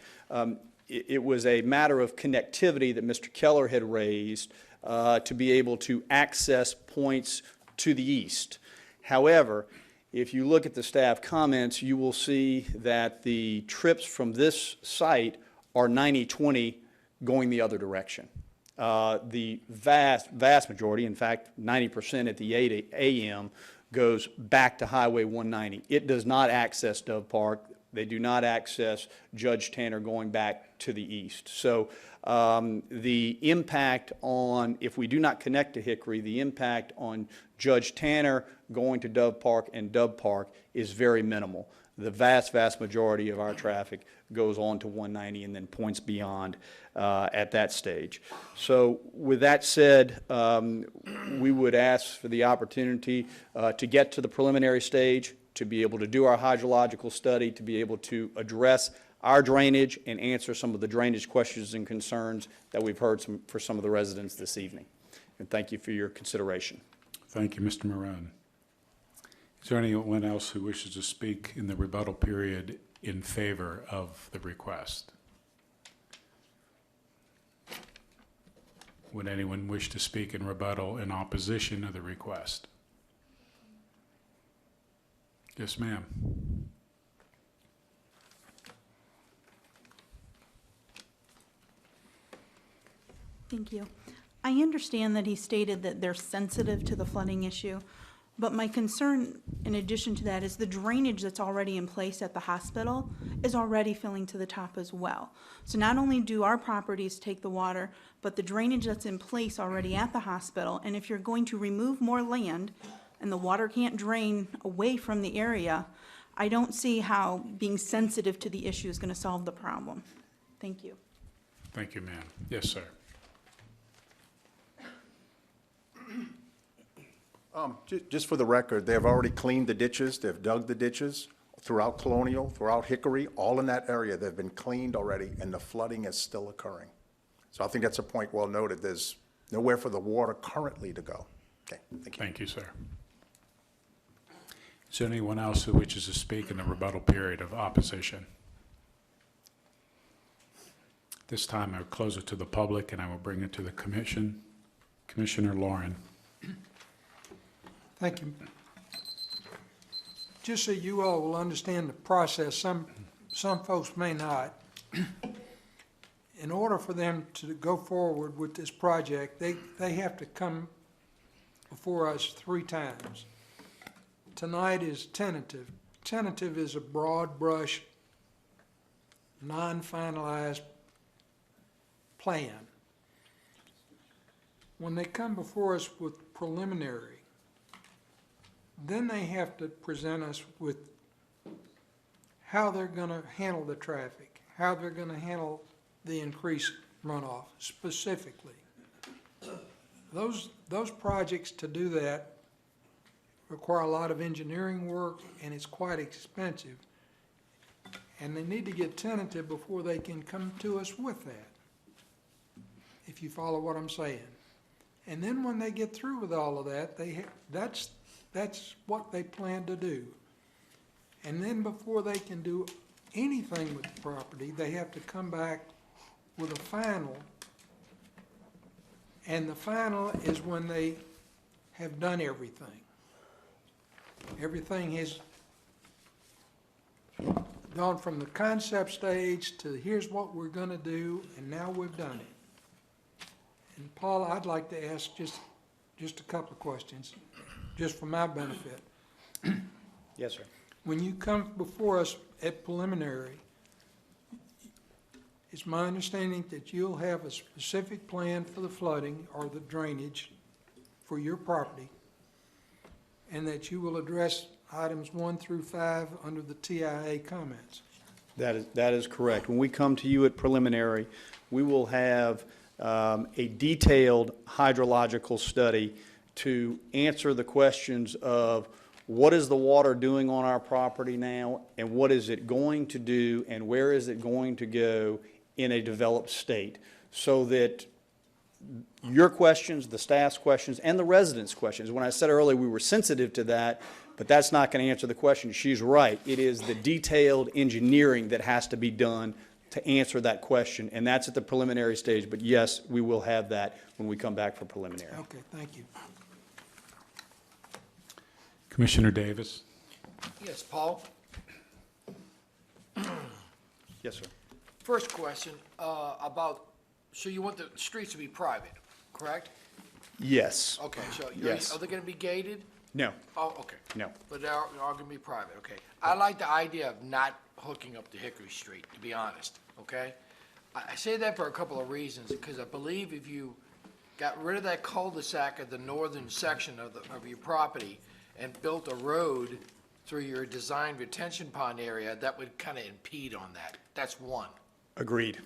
it was a matter of connectivity that Mr. Keller had raised to be able to access points to the east. However, if you look at the staff comments, you will see that the trips from this site are 90-20 going the other direction. The vast majority, in fact, 90% at the 8 a.m. goes back to Highway 190. It does not access Dove Park. They do not access Judge Tanner going back to the east. So the impact on, if we do not connect to Hickory, the impact on Judge Tanner going to Dove Park and Dove Park is very minimal. The vast, vast majority of our traffic goes on to 190 and then points beyond at that stage. So with that said, we would ask for the opportunity to get to the preliminary stage, to be able to do our hydrological study, to be able to address our drainage and answer some of the drainage questions and concerns that we've heard for some of the residents this evening. And thank you for your consideration. Thank you, Mr. Marone. Is there anyone else who wishes to speak in the rebuttal period in favor of the request? Would anyone wish to speak in rebuttal in opposition of the request? Yes, ma'am. Thank you. I understand that he stated that they're sensitive to the flooding issue, but my concern, in addition to that, is the drainage that's already in place at the hospital is already filling to the top as well. So not only do our properties take the water, but the drainage that's in place already at the hospital, and if you're going to remove more land and the water can't drain away from the area, I don't see how being sensitive to the issue is going to solve the problem. Thank you. Thank you, ma'am. Yes, sir. Just for the record, they've already cleaned the ditches, they've dug the ditches throughout Colonial, throughout Hickory, all in that area. They've been cleaned already, and the flooding is still occurring. So I think that's a point well noted. There's nowhere for the water currently to go. Okay, thank you. Thank you, sir. Is there anyone else who wishes to speak in the rebuttal period of opposition? This time I will close it to the public and I will bring it to the commission. Commissioner Lauren. Thank you. Just so you all will understand the process, some folks may not. In order for them to go forward with this project, they have to come before us 3 times. Tonight is tentative. Tentative is a broad brush, non-finalized plan. When they come before us with preliminary, then they have to present us with how they're going to handle the traffic, how they're going to handle the increased runoff specifically. Those projects to do that require a lot of engineering work, and it's quite expensive. And they need to get tentative before they can come to us with that, if you follow what I'm saying. And then when they get through with all of that, that's what they plan to do. And then before they can do anything with the property, they have to come back with a final. And the final is when they have done everything. Everything has gone from the concept stage to here's what we're going to do, and now we've done it. And Paula, I'd like to ask just a couple of questions, just for my benefit. Yes, sir. When you come before us at preliminary, it's my understanding that you'll have a specific plan for the flooding or the drainage for your property, and that you will address items 1 through 5 under the TIA comments. That is correct. When we come to you at preliminary, we will have a detailed hydrological study to answer the questions of what is the water doing on our property now, and what is it going to do, and where is it going to go in a developed state, so that your questions, the staff's questions, and the residents' questions. When I said earlier we were sensitive to that, but that's not going to answer the question. She's right. It is the detailed engineering that has to be done to answer that question, and that's at the preliminary stage. But yes, we will have that when we come back for preliminary. Okay, thank you. Commissioner Davis. Yes, Paul? Yes, sir. First question, about, so you want the streets to be private, correct? Yes. Okay, so Yes. are they gonna be gated? No. Oh, okay. No. But they're all gonna be private, okay. I like the idea of not hooking up to Hickory Street, to be honest, okay? I say that for a couple of reasons, because I believe if you got rid of that cul-de-sac at the northern section of your property and built a road through your design retention pond area, that would kind of impede on that. That's one. Agreed.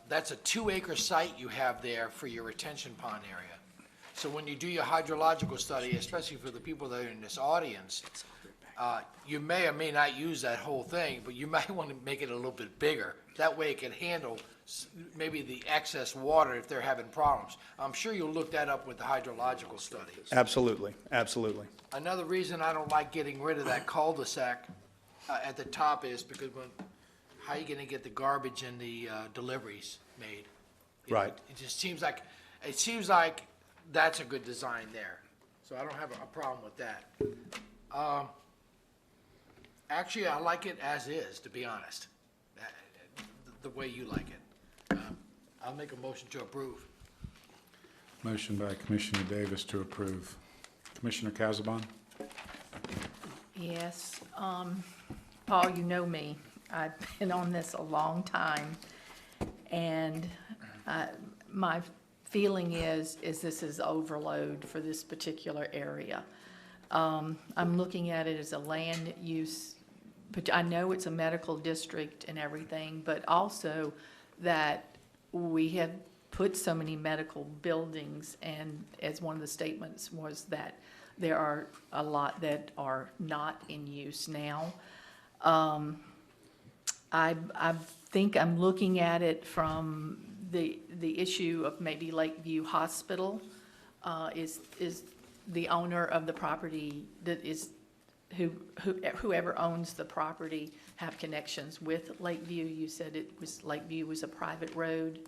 That's a 2-acre site you have there for your retention pond area. So when you do your hydrological study, especially for the people that are in this audience, you may or may not use that whole thing, but you might want to make it a little bit bigger. That way it can handle maybe the excess water if they're having problems. I'm sure you'll look that up with the hydrological study. Absolutely, absolutely. Another reason I don't like getting rid of that cul-de-sac at the top is because how are you gonna get the garbage and the deliveries made? You know, Right. It just seems like that's a good design there. So I don't have a problem with that. Actually, I like it as is, to be honest, the way you like it. I'll make a motion to approve. Motion by Commissioner Davis to approve. Commissioner Casabon? Yes, Paul, you know me. I've been on this a long time, and my feeling is this is overload for this particular area. I'm looking at it as a land use, but I know it's a medical district and everything, but also that we have put so many medical buildings, and as one of the statements was that there are a lot that are not in use now. I think I'm looking at it from the issue of maybe Lakeview Hospital is the owner of the property that is whoever owns the property have connections with Lakeview. You said Lakeview was a private road.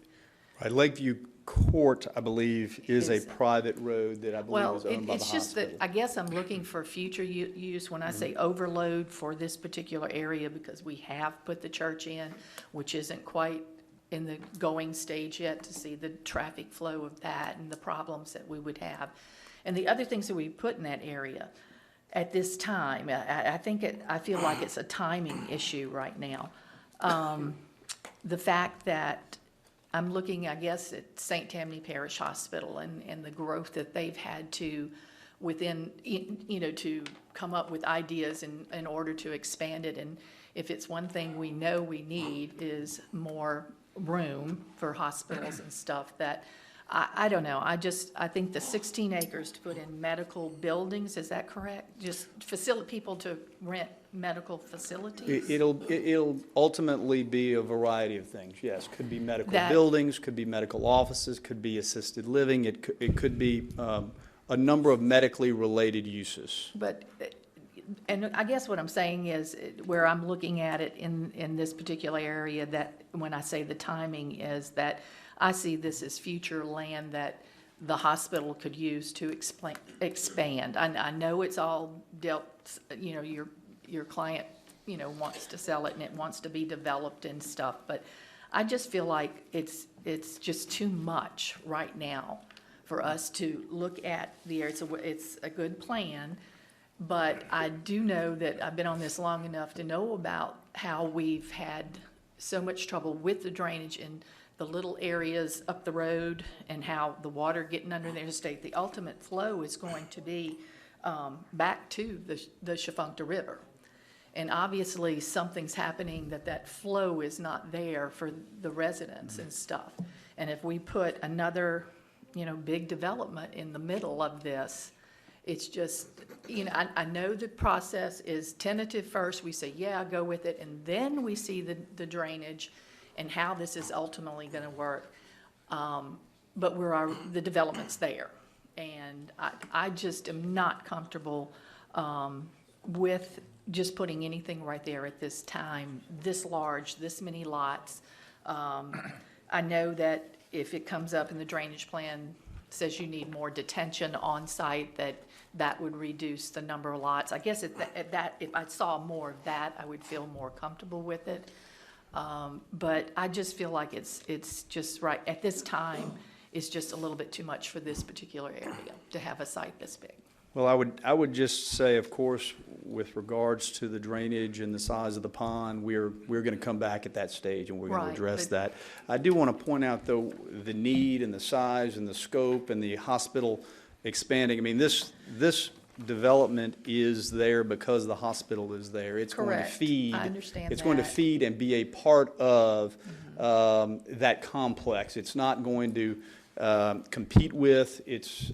Right, Lakeview Court, I believe, is a private road that I believe is owned by the It's just that, hospital. I guess I'm looking for future use when I say overload for this particular area, because we have put the church in, which isn't quite in the going stage yet to see the traffic flow of that and the problems that we would have. And the other things that we put in that area at this time, I feel like it's a timing issue right now. The fact that I'm looking, I guess, at St. Tammany Parish Hospital and the growth that they've had to to come up with ideas in order to expand it. And if it's one thing we know we need is more room for hospitals and stuff, that I don't know. I think the 16 acres to put in medical buildings, is that correct? Just people to rent medical facilities? It'll ultimately be a variety of things, yes. Could be medical buildings, could be medical offices, could be assisted living, it could be a number of medically related uses. But, and I guess what I'm saying is, where I'm looking at it in this particular area, that when I say the timing is that I see this as future land that the hospital could use to expand. I know it's all dealt, your client, wants to sell it and it wants to be developed and stuff, but I just feel like it's just too much right now for us to look at the area. It's a good plan, but I do know that I've been on this long enough to know about how we've had so much trouble with the drainage in the little areas up the road and how the water getting under the interstate. The ultimate flow is going to be back to the Chafuncta River. And obviously something's happening that flow is not there for the residents and stuff. And if we put another, big development in the middle of this, it's just, I know the process is tentative first. We say, yeah, go with it. And then we see the drainage and how this is ultimately going to work. But the development's there. And I just am not comfortable with just putting anything right there at this time, this large, this many lots. I know that if it comes up in the drainage plan, says you need more detention on site, that would reduce the number of lots. I guess if I saw more of that, I would feel more comfortable with it. But I just feel like it's just right at this time. It's just a little bit too much for this particular area to have a site this big. Well, I would just say, of course, with regards to the drainage and the size of the pond, we're going to come back at that stage and we're going to Right, address but- that. I do want to point out, though, the need and the size and the scope and the hospital expanding. I mean, this development is there because the hospital is there. It's going to Correct. feed. I understand It's going to that. feed and be a part of that complex. It's not going to compete with.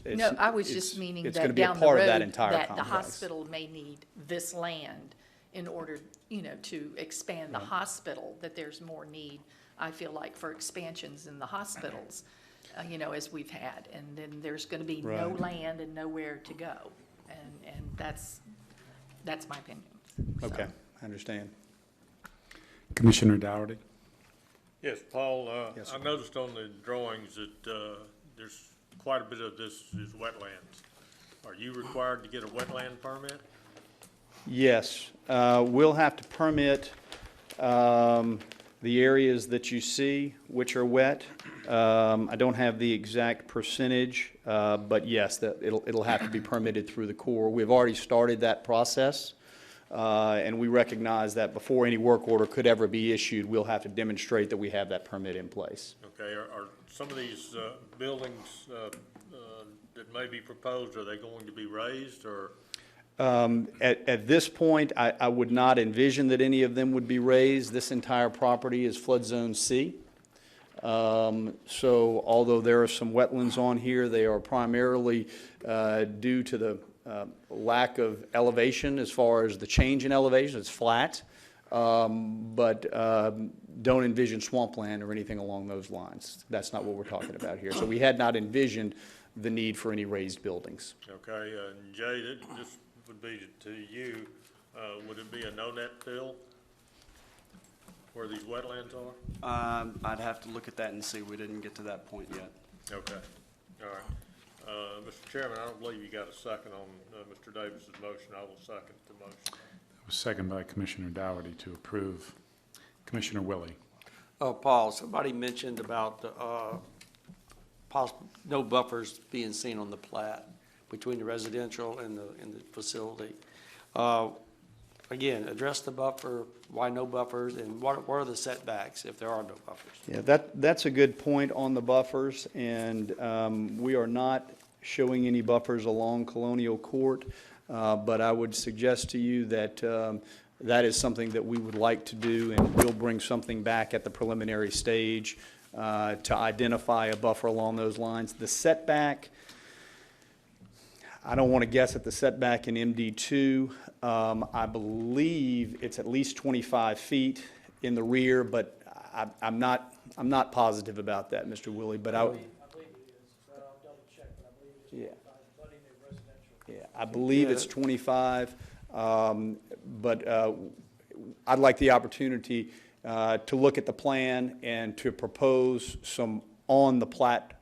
No, I was just meaning it's going to that be a down the part of that road, entire that the complex. hospital may need this land in order, to expand the hospital, that there's more need, I feel like, for expansions in the hospitals, as we've had. And then there's going to be no Right. land and nowhere to go. And that's my opinion. So. Okay, I understand. Commissioner Dougherty? Yes, Paul, Yes, I sir. noticed on the drawings that there's quite a bit of this is wetlands. Are you required to get a wetland permit? Yes, we'll have to permit the areas that you see which are wet. I don't have the exact percentage, but yes, it'll have to be permitted through the Corps. We've already started that process, and we recognize that before any work order could ever be issued, we'll have to demonstrate that we have that permit in place. Okay, are some of these buildings that may be proposed, are they going to be raised or? At this point, I would not envision that any of them would be raised. This entire property is flood zone C. So although there are some wetlands on here, they are primarily due to the lack of elevation as far as the change in elevation. It's flat, but don't envision swampland or anything along those lines. That's not what we're talking about here. So we had not envisioned the need for any raised buildings. Okay, and Jay, this would be to you, would it be a no-net fill where these wetlands are? I'd have to look at that and see. We didn't get to that point yet. Okay, all right. Mr. Chairman, I don't believe you got a second on Mr. Davis's motion. I will second the motion. It was seconded by Commissioner Dougherty to approve. Commissioner Willie? Oh, Paul, somebody mentioned about possible, no buffers being seen on the plat between the residential and the facility. Again, address the buffer, why no buffers, and what are the setbacks if there are no buffers? Yeah, that's a good point on the buffers, and we are not showing any buffers along Colonial Court, but I would suggest to you that that is something that we would like to do, and we'll bring something back at the preliminary stage to identify a buffer along those lines. The setback, I don't want to guess at the setback in MD2. I believe it's at least 25 feet in the rear, but I'm not positive about that, Mr. Willie, but I believe it is. I'll double check, but I believe it's 25, including the residential. Yeah, I believe it's 25, but I'd like the opportunity to look at the plan and to propose some on the plat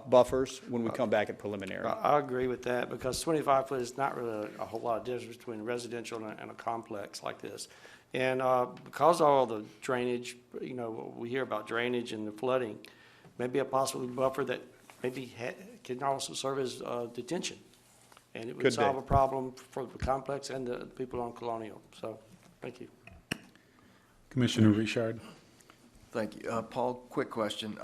buffers when we come back at preliminary. I agree with that, because 25 foot is not really a whole lot of difference between residential and a complex like this. And because of all the drainage, we hear about drainage and the flooding, maybe a possible buffer that maybe can also serve as detention. And it would Could be. solve a problem for the complex and the people on Colonial. So, thank you. Commissioner Richard? Thank you. Paul, quick question.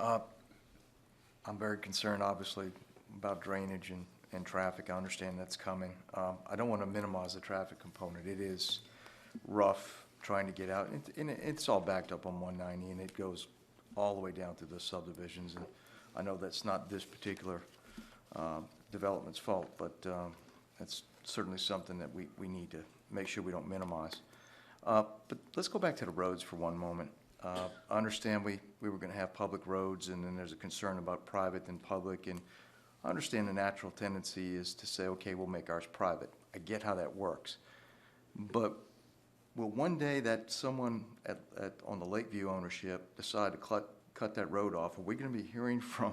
I'm very concerned, obviously, about drainage and traffic. I understand that's coming. I don't want to minimize the traffic component. It is rough trying to get out. And it's all backed up on 190, and it goes all the way down through the subdivisions. And I know that's not this particular development's fault, but that's certainly something that we need to make sure we don't minimize. But let's go back to the roads for one moment. I understand we were going to have public roads, and then there's a concern about private and public, and I understand the natural tendency is to say, okay, we'll make ours private. I get how that works. But will one day that someone on the Lakeview ownership decide to cut that road off? Are we going to be hearing from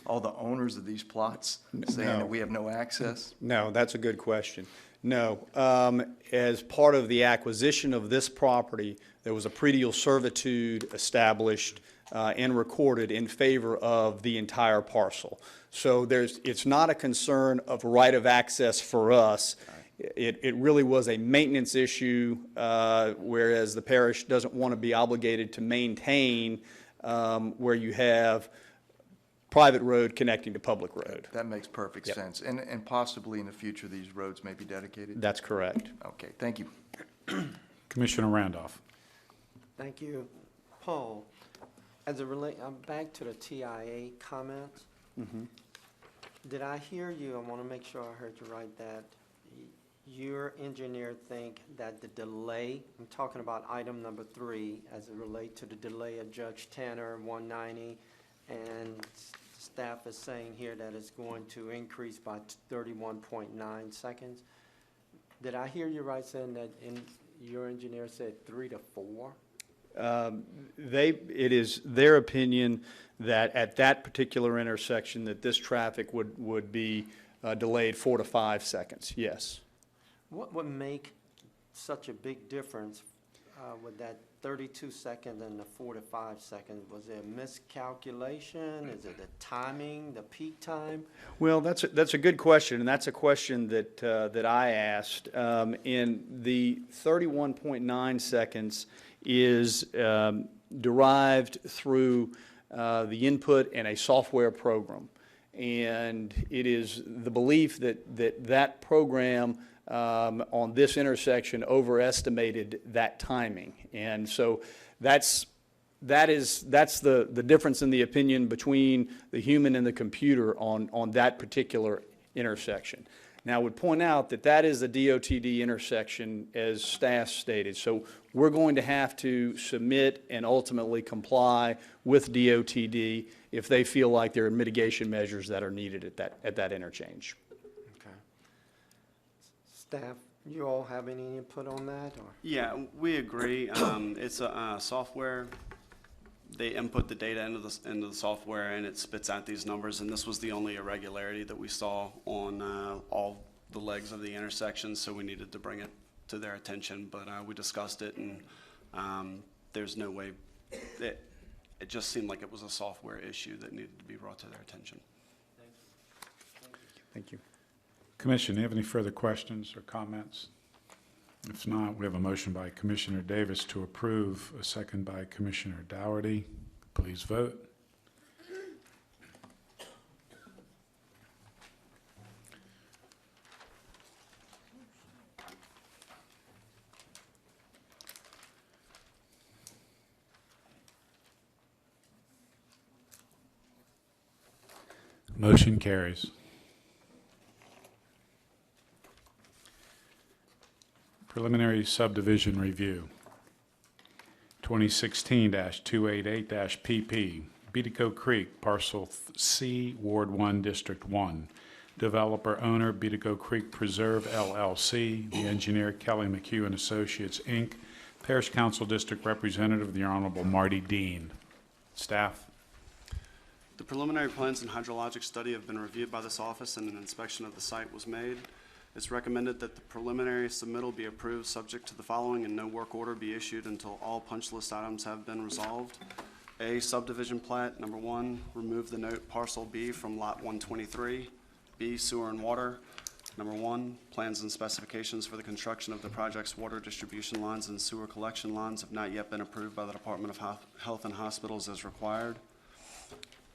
all the owners of these plots saying that we have no access? No, that's a good question. No. As part of the acquisition of this property, there was a predial servitude established and recorded in favor of the entire parcel. So it's not a concern of right of access for us. It really was a maintenance issue, whereas the parish doesn't want to be obligated to maintain where you have private road connecting to public road. That makes perfect Yep. sense. And possibly in the future, these roads may be dedicated? That's correct. Okay, thank you. Commissioner Randolph. Thank you. Paul, as it relate, I'm back to the TIA comments. Did I hear you, I want to make sure I heard you right, that your engineer think that the delay, I'm talking about item number 3, as it relate to the delay of Judge Tanner, 190, and staff is saying here that it's going to increase by 31.9 seconds. Did I hear you right saying that your engineer said 3 to 4? It is their opinion that at that particular intersection, that this traffic would be delayed 4 to 5 seconds, yes. What would make such a big difference with that 32 second and the 4 to 5 second? Was it a miscalculation? Is it the timing, the peak time? Well, that's a good question, and that's a question that I asked. And the 31.9 seconds is derived through the input in a software program. And it is the belief that program on this intersection overestimated that timing. And so that's the difference in the opinion between the human and the computer on that particular intersection. Now, I would point out that is a DOTD intersection, as staff stated. So we're going to have to submit and ultimately comply with DOTD if they feel like there are mitigation measures that are needed at that interchange. Okay. Staff, you all have any input on that? Or? Yeah, we agree. It's a software. They input the data into the software, and it spits out these numbers. And this was the only irregularity that we saw on all the legs of the intersection, so we needed to bring it to their attention. But we discussed it, and there's no way. It just seemed like it was a software issue that needed to be brought to their attention. Thank you. Commission, do you have any further questions or comments? If not, we have a motion by Commissioner Davis to approve, a second by Commissioner Dougherty. Please vote. Motion carries. Preliminary subdivision review. 2016-288-PP, Beatico Creek, Parcel C, Ward 1, District 1. Developer owner, Beatico Creek Preserve LLC. The engineer, Kelly McHugh and Associates, Inc. Parish Council District Representative, the Honorable Marty Dean. Staff. The preliminary plans and hydrologic study have been reviewed by this office, and an inspection of the site was made. It's recommended that the preliminary submittal be approved subject to the following, and no work order be issued until all punch list items have been resolved. A, subdivision plat, number 1, remove the note parcel B from lot 123. B, sewer and water. Number 1, plans and specifications for the construction of the project's water distribution lines and sewer collection lines have not yet been approved by the Department of Health and Hospitals as required.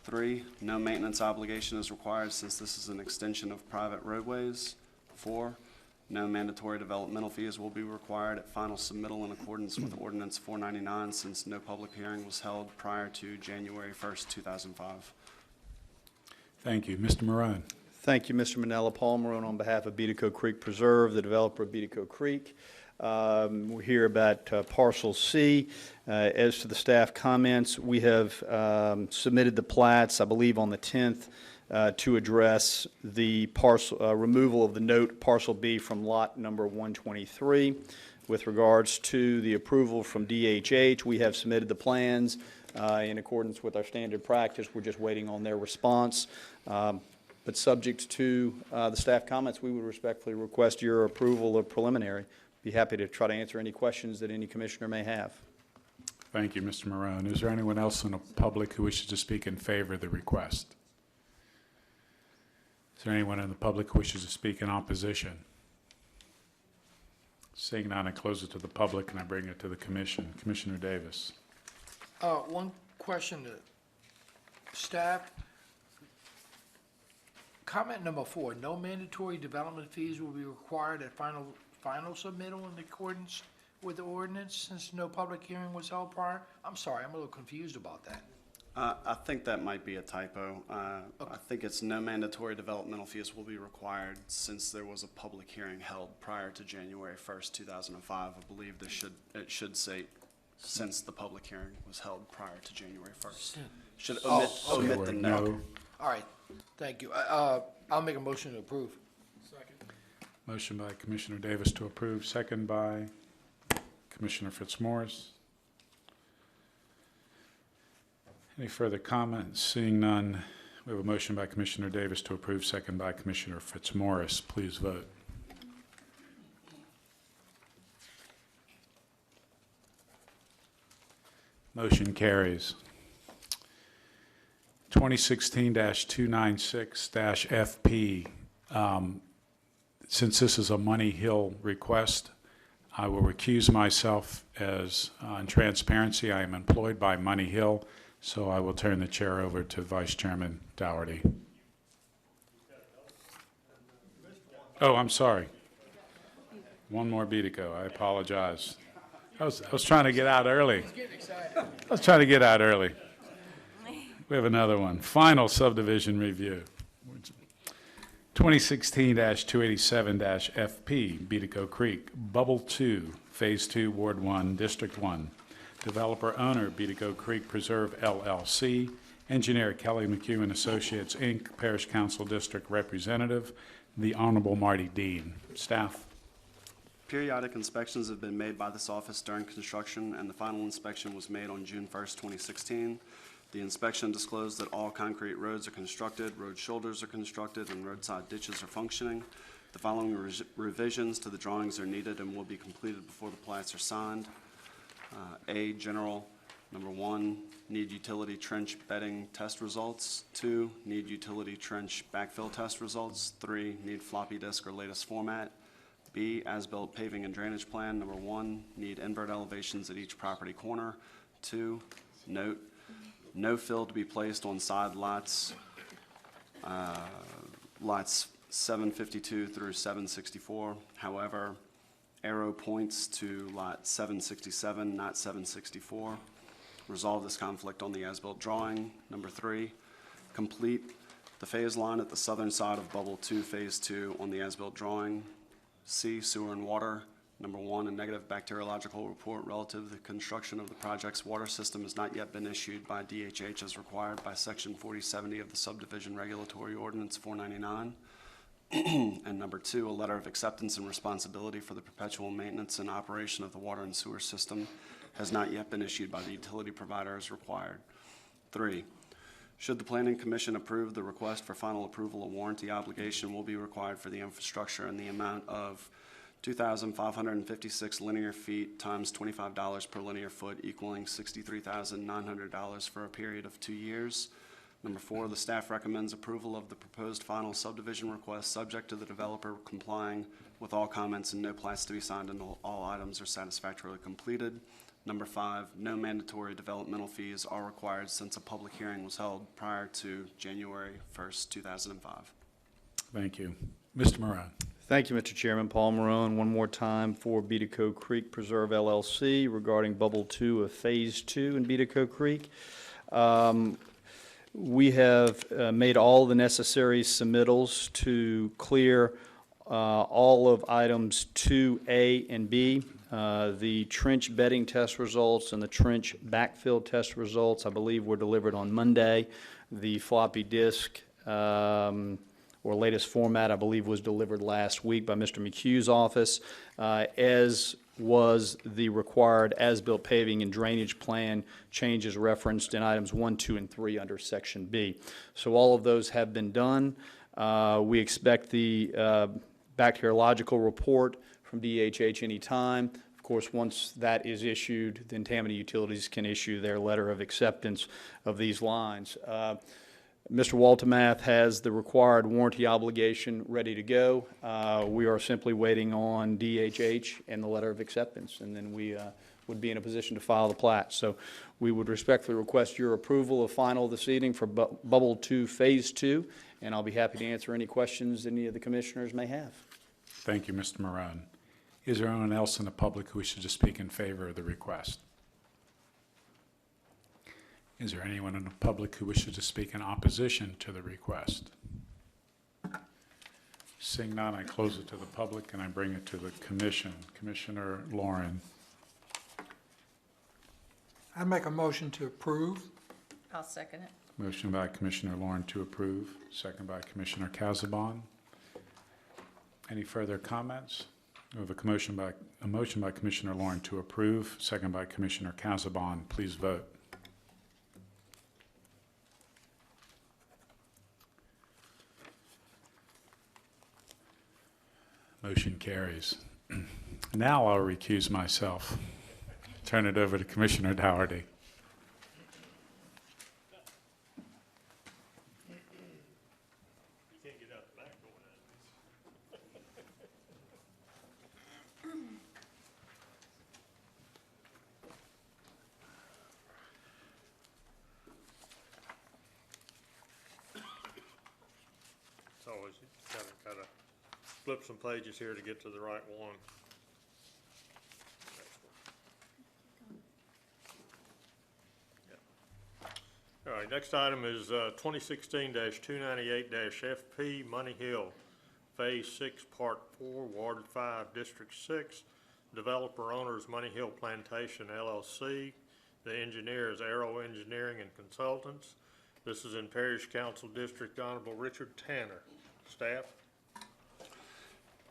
3, no maintenance obligation is required since this is an extension of private roadways. 4, no mandatory developmental fees will be required at final submittal in accordance with Ordinance 499 since no public hearing was held prior to January 1st, 2005. Thank you. Mr. Marone. Thank you, Mr. Manella. Paul Marone on behalf of Beatico Creek Preserve, the developer of Beatico Creek. We're here about Parcel C. As to the staff comments, we have submitted the plats, I believe, on the 10th to address the parcel removal of the note Parcel B from lot number 123. With regards to the approval from DHH, we have submitted the plans in accordance with our standard practice. We're just waiting on their response. But subject to the staff comments, we would respectfully request your approval of preliminary. Be happy to try to answer any questions that any commissioner may have. Thank you, Mr. Marone. Is there anyone else in the public who wishes to speak in favor of the request? Is there anyone in the public who wishes to speak in opposition? Seeing none, I close it to the public and I bring it to the commission. Commissioner Davis. One question to staff. Comment number 4, no mandatory development fees will be required at final submittal in accordance with the ordinance since no public hearing was held prior. I'm sorry, I'm a little confused about that. I think that might be a typo. I think it's no mandatory developmental fees will be required since there was a public hearing held prior to January 1st, 2005. I believe it should say since the public hearing was held prior to January 1st. Should omit the no. All right, thank you. I'll make a motion to approve. Motion by Commissioner Davis to approve, second by Commissioner Fitzmaurice. Any further comments? Seeing none, we have a motion by Commissioner Davis to approve, second by Commissioner Fitzmaurice. Please vote. Motion carries. 2016-296-FP. Since this is a Money Hill request, I will recuse myself as, in transparency, I am employed by Money Hill, so I will turn the chair over to Vice Chairman Dougherty. Oh, I'm sorry. One more Beatico. I apologize. I was trying to get out early. We have another one. Final subdivision review. 2016-287-FP, Beatico Creek, Bubble 2, Phase 2, Ward 1, District 1. Developer owner, Beatico Creek Preserve LLC. Engineer, Kelly McHugh and Associates, Inc., Parish Council District Representative, the Honorable Marty Dean. Staff. Periodic inspections have been made by this office during construction, and the final inspection was made on June 1st, 2016. The inspection disclosed that all concrete roads are constructed, road shoulders are constructed, and roadside ditches are functioning. The following revisions to the drawings are needed and will be completed before the plats are signed. A, general. Number 1, need utility trench bedding test results. 2, need utility trench backfill test results. 3, need floppy disk or latest format. B, as-built paving and drainage plan. Number 1, need invert elevations at each property corner. 2, note, no fill to be placed on side lots, lots 752 through 764. However, arrow points to lot 767, not 764. Resolve this conflict on the as-built drawing. Number 3, complete the phase line at the southern side of Bubble 2, Phase 2 on the as-built drawing. C, sewer and water. Number 1, a negative bacteriological report relative to the construction of the project's water system has not yet been issued by DHH as required by Section 4070 of the Subdivision Regulatory Ordinance 499. And number 2, a letter of acceptance and responsibility for the perpetual maintenance and operation of the water and sewer system has not yet been issued by the utility provider as required. 3, should the Planning Commission approve the request for final approval, a warranty obligation will be required for the infrastructure in the amount of 2,556 linear feet times $25 per linear foot, equaling $63,900 for a period of 2 years. Number 4, the staff recommends approval of the proposed final subdivision request, subject to the developer complying with all comments and no plats to be signed until all items are satisfactorily completed. Number 5, no mandatory developmental fees are required since a public hearing was held prior to January 1st, 2005. Thank you. Mr. Moran. Thank you, Mr. Chairman. Paul Marone, one more time for Beatico Creek Preserve LLC regarding Bubble 2 of Phase 2 in Beatico Creek. We have made all the necessary submittals to clear all of items 2A and B. The trench bedding test results and the trench backfill test results, I believe, were delivered on Monday. The floppy disk or latest format, I believe, was delivered last week by Mr. McHugh's office, as was the required as-built paving and drainage plan changes referenced in items 1, 2, and 3 under Section B. So all of those have been done. We expect the bacteriological report from DHH any time. Of course, once that is issued, then Tammany Utilities can issue their letter of acceptance of these lines. Mr. Waltemath has the required warranty obligation ready to go. We are simply waiting on DHH and the letter of acceptance, and then we would be in a position to file the plat. So we would respectfully request your approval of final this evening for Bubble 2 Phase 2, and I'll be happy to answer any questions any of the commissioners may have. Thank you, Mr. Marone. Is there anyone else in the public who wishes to speak in favor of the request? Is there anyone in the public who wishes to speak in opposition to the request? Seeing none, I close it to the public and I bring it to the commission. Commissioner Lauren. I make a motion to approve. I'll second it. Motion by Commissioner Lauren to approve, second by Commissioner Casabon. Any further comments? We have a motion by Commissioner Lauren to approve, second by Commissioner Casabon. Please vote. Motion carries. Now I'll recuse myself. Turn it over to Commissioner Dougherty. It's always gotta flip some pages here to get to the right one. All right, next item is 2016-298-FP Money Hill, Phase 6, Part 4, Ward 5, District 6. Developer owners Money Hill Plantation LLC. The engineer is Arrow Engineering and Consultants. This is in Parish Council District. Honorable Richard Tanner. Staff.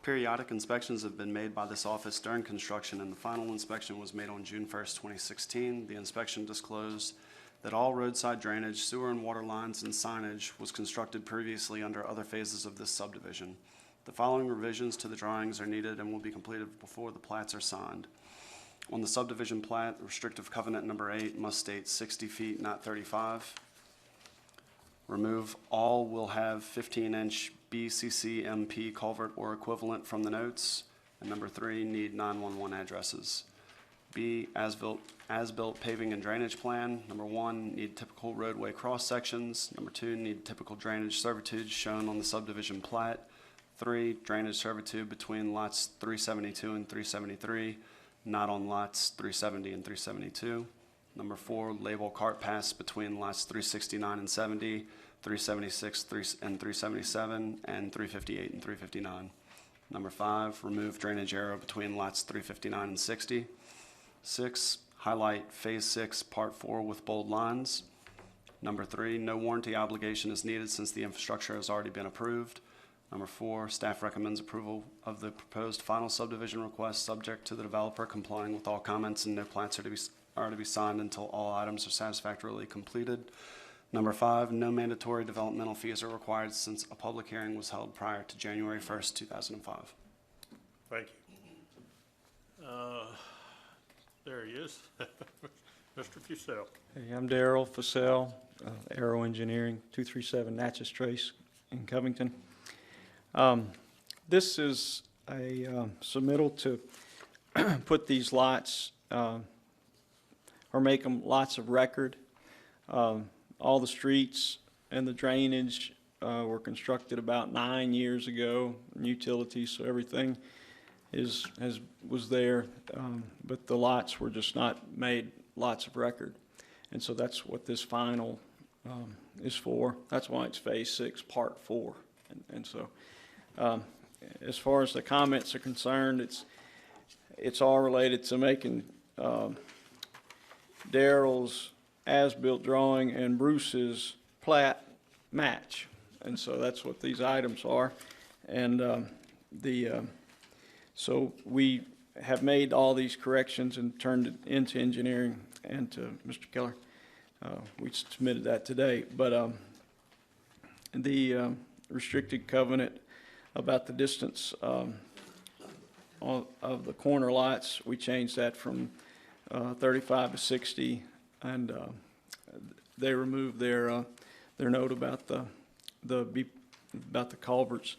Periodic inspections have been made by this office during construction, and the final inspection was made on June 1st, 2016. The inspection disclosed that all roadside drainage, sewer and water lines, and signage was constructed previously under other phases of this subdivision. The following revisions to the drawings are needed and will be completed before the plats are signed. On the subdivision plat, restrictive covenant number 8 must state 60 feet, not 35. Remove all will have 15-inch BCCMP culvert or equivalent from the notes. And number 3, need 911 addresses. B, as-built paving and drainage plan. Number 1, need typical roadway cross sections. Number 2, need typical drainage servitude shown on the subdivision plat. 3, drainage servitude between lots 372 and 373, not on lots 370 and 372. Number 4, label cart paths between lots 369 and 70, 376 and 377, and 358 and 359. Number 5, remove drainage arrow between lots 359 and 60. 6, highlight Phase 6, Part 4 with bold lines. Number 3, no warranty obligation is needed since the infrastructure has already been approved. Number 4, staff recommends approval of the proposed final subdivision request subject to the developer complying with all comments, and no plats are to be signed until all items are satisfactorily completed. Number 5, no mandatory developmental fees are required since a public hearing was held prior to January 1st, 2005. Thank you. There he is. Mr. Fussell. Hey, I'm Darrell Fussell, Arrow Engineering, 237 Natchez Trace in Covington. This is a submittal to put these lots, or make them lots of record. All the streets and the drainage were constructed about 9 years ago, and utilities, so everything was there, but the lots were just not made lots of record. And so that's what this final is for. That's why it's Phase 6, Part 4. And so as far as the comments are concerned, it's all related to making Darrell's as-built drawing and Bruce's plat match. And so that's what these items are. And so we have made all these corrections and turned it into engineering and to Mr. Keller. We submitted that today. But the restricted covenant about the distance of the corner lots. We changed that from 35 to 60, and they removed their note about about the culverts,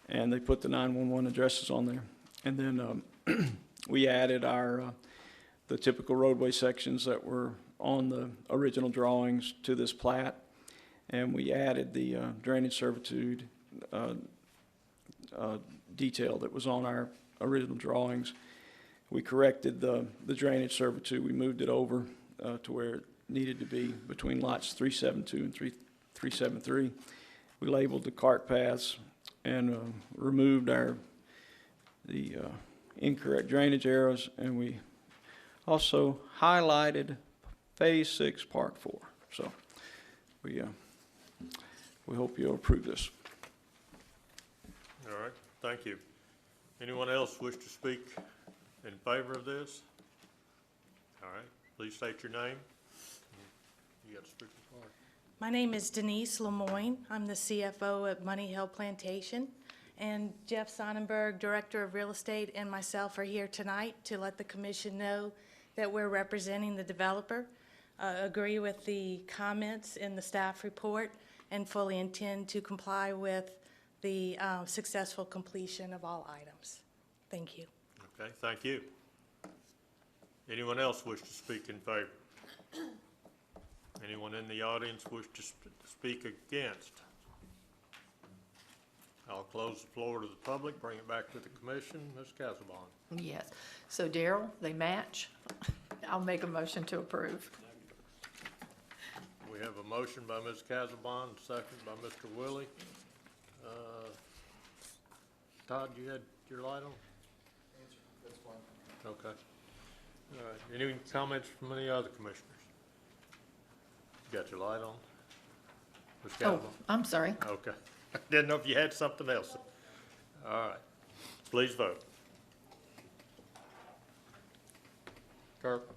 and they put the 911 addresses on there. And then we added the typical roadway sections that were on the original drawings to this plat, and we added the drainage servitude detail that was on our original drawings. We corrected the drainage servitude. We moved it over to where it needed to be between lots 372 and 373. We labeled the cart paths and removed the incorrect drainage arrows, and we also highlighted Phase 6, Part 4. So we hope you'll approve this. All right, thank you. Anyone else wish to speak in favor of this? All right, please state your name. You got to speak the floor. My name is Denise Lemoyne. I'm the CFO at Money Hill Plantation. And Jeff Sonnenberg, Director of Real Estate, and myself are here tonight to let the commission know that we're representing the developer, agree with the comments in the staff report, and fully intend to comply with the successful completion of all items. Thank you. Okay, thank you. Anyone else wish to speak in favor? Anyone in the audience wish to speak against? I'll close the floor to the public, bring it back to the commission. Ms. Casabon. Yes. So Daryl, they match. I'll make a motion to approve. We have a motion by Ms. Casabon, second by Mr. Willie. Todd, you had your light on? That's fine. Okay. All right. Any comments from any other commissioners? You got your light on? Ms. Oh, Casabon? I'm sorry. Okay. Didn't know if you had something else. All right. Please vote. Kirk,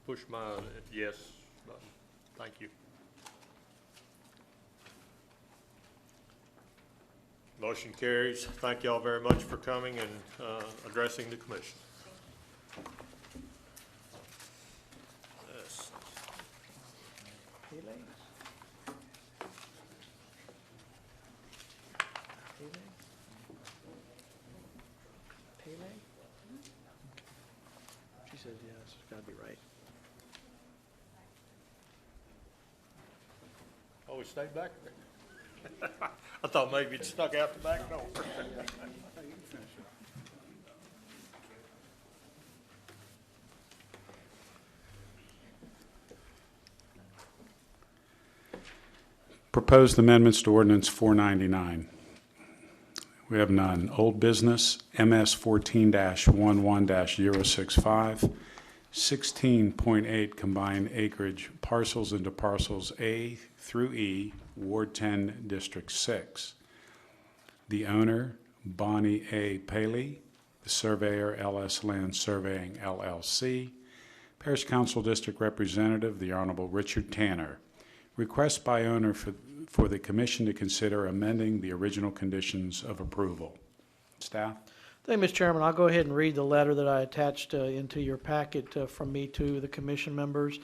push my yes button. Thank you. Motion carries. Thank you all very much for coming and addressing the commission. Yes. She says yes, it's gotta be right. Oh, we stayed back there. I thought maybe it snuck out the back door. Proposed amendments to ordinance 499. We have none. Old business, MS 14-11-065, 16.8 combined acreage parcels into parcels A through E, Ward 10, District 6. The owner, Bonnie A. Paley, the surveyor, LS Land Surveying, LLC. Parish Council District Representative, the Honorable Richard Tanner. Request by owner for the commission to consider amending the original conditions of approval. Staff? Thank you, Mr. Chairman. I'll go ahead and read the letter that I attached into your packet from me to the commission members.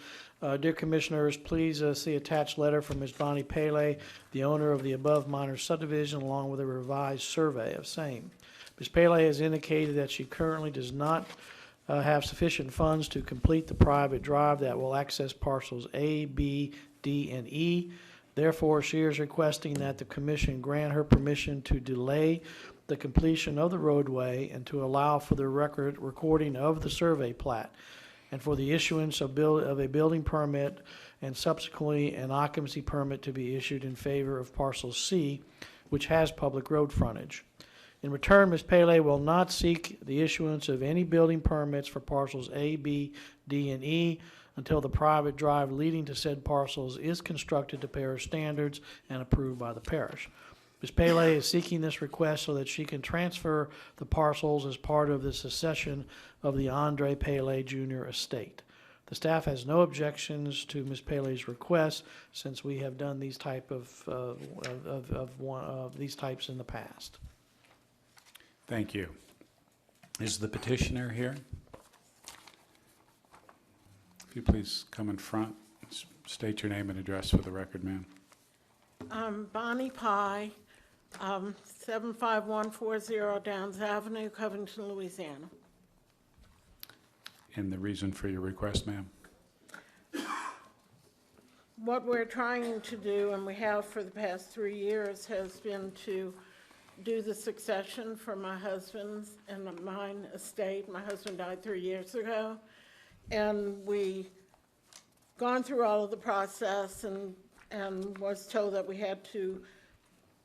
Dear Commissioners, please see attached letter from Ms. Bonnie Paley, the owner of the above minor subdivision, along with a revised survey of same. Ms. Paley has indicated that she currently does not have sufficient funds to complete the private drive that will access parcels A, B, D, and E. Therefore, she is requesting that the commission grant her permission to delay the completion of the roadway and to allow for the recording of the survey plat and for the issuance of a building permit and subsequently an occupancy permit to be issued in favor of parcel C, which has public road frontage. In return, Ms. Paley will not seek the issuance of any building permits for parcels A, B, D, and E until the private drive leading to said parcels is constructed to parish standards and approved by the parish. Ms. Paley is seeking this request so that she can transfer the parcels as part of the succession of the Andre Paley Jr. estate. The staff has no objections to Ms. Paley's request since we have done these type of these types in the past. Thank you. Is the petitioner here? If you please come in front, state your name and address for the record, ma'am. Bonnie Pye, 75140 Downs Avenue, Covington, Louisiana. And the reason for your request, ma'am? What we're trying to do, and we have for the past 3 years, has been to do the succession for my husband's and mine estate. My husband died 3 years ago, and we gone through all of the process and was told that we had to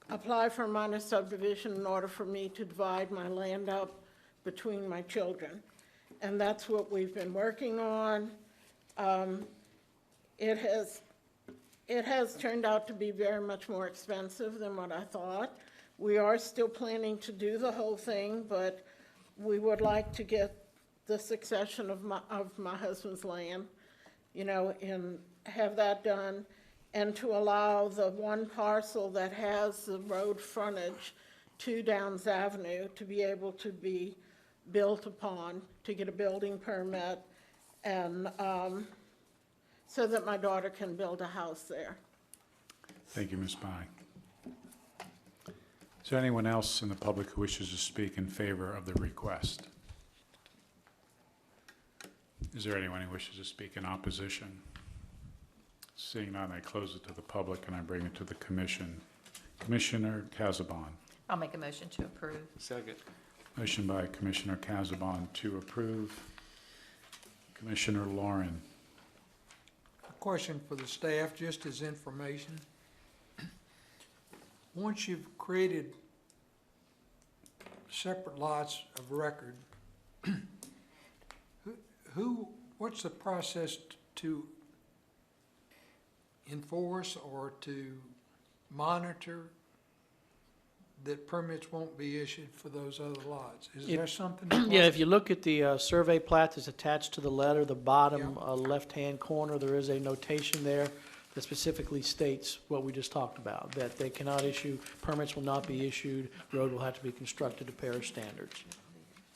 apply for a minor subdivision in order for me to divide my land up between my children. And that's what we've been working on. It has turned out to be very much more expensive than what I thought. We are still planning to do the whole thing, but we would like to get the succession of my husband's land, you know, and have that done, and to allow the one parcel that has the road frontage to Downs Avenue to be able to be built upon, to get a building permit, and so that my daughter can build a house there. Thank you, Ms. Pye. Is there anyone else in the public who wishes to speak in favor of the request? Is there anyone who wishes to speak in opposition? Seeing none, I close it to the public and I bring it to the commission. Commissioner Casabon. I'll make a motion to approve. Second. Motion by Commissioner Casabon to approve. Commissioner Lauren. A question for the staff, just as information. Once you've created separate lots of record, what's the process to enforce or to monitor that permits won't be issued for those other lots? Is there something? Yeah, if you look at the survey plat that's attached to the letter, the bottom left-hand corner, there is a notation there that specifically states what we just talked about, that they cannot issue, permits will not be issued, road will have to be constructed to parish standards.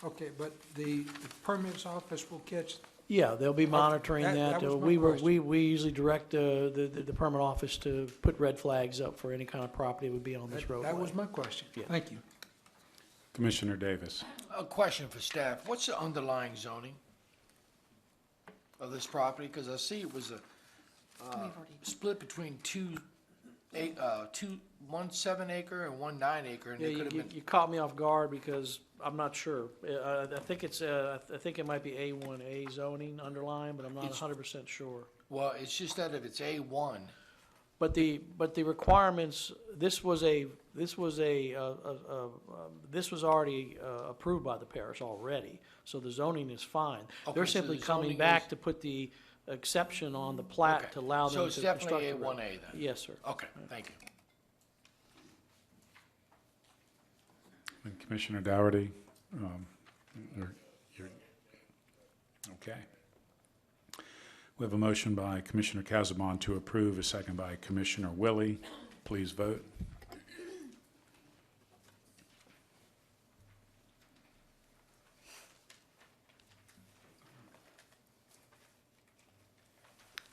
Okay, but the permits office will catch. Yeah, they'll be monitoring that. that was my question. We usually direct the permit office to put red flags up for any kind of property that would be on this roadway. That was my question. Yeah. Thank you. Commissioner Davis. A question for staff. What's the underlying zoning of this property? Because I see it was a split between one 7-acre and one 9-acre, and Yeah, it could have been. you caught me off guard because I'm not sure. I think it might be A1A zoning underlying, but I'm not 100% sure. Well, it's just that if it's A1, But the requirements, this was already approved by the parish already, so the zoning is fine. Okay, They're so simply the coming zoning back is- to put the exception on the plat to allow them so to it's construct definitely the road. A1A then? Yes, sir. Okay, thank you. And Commissioner Dougherty, you're okay. We have a motion by Commissioner Casabon to approve, a second by Commissioner Willie. Please vote.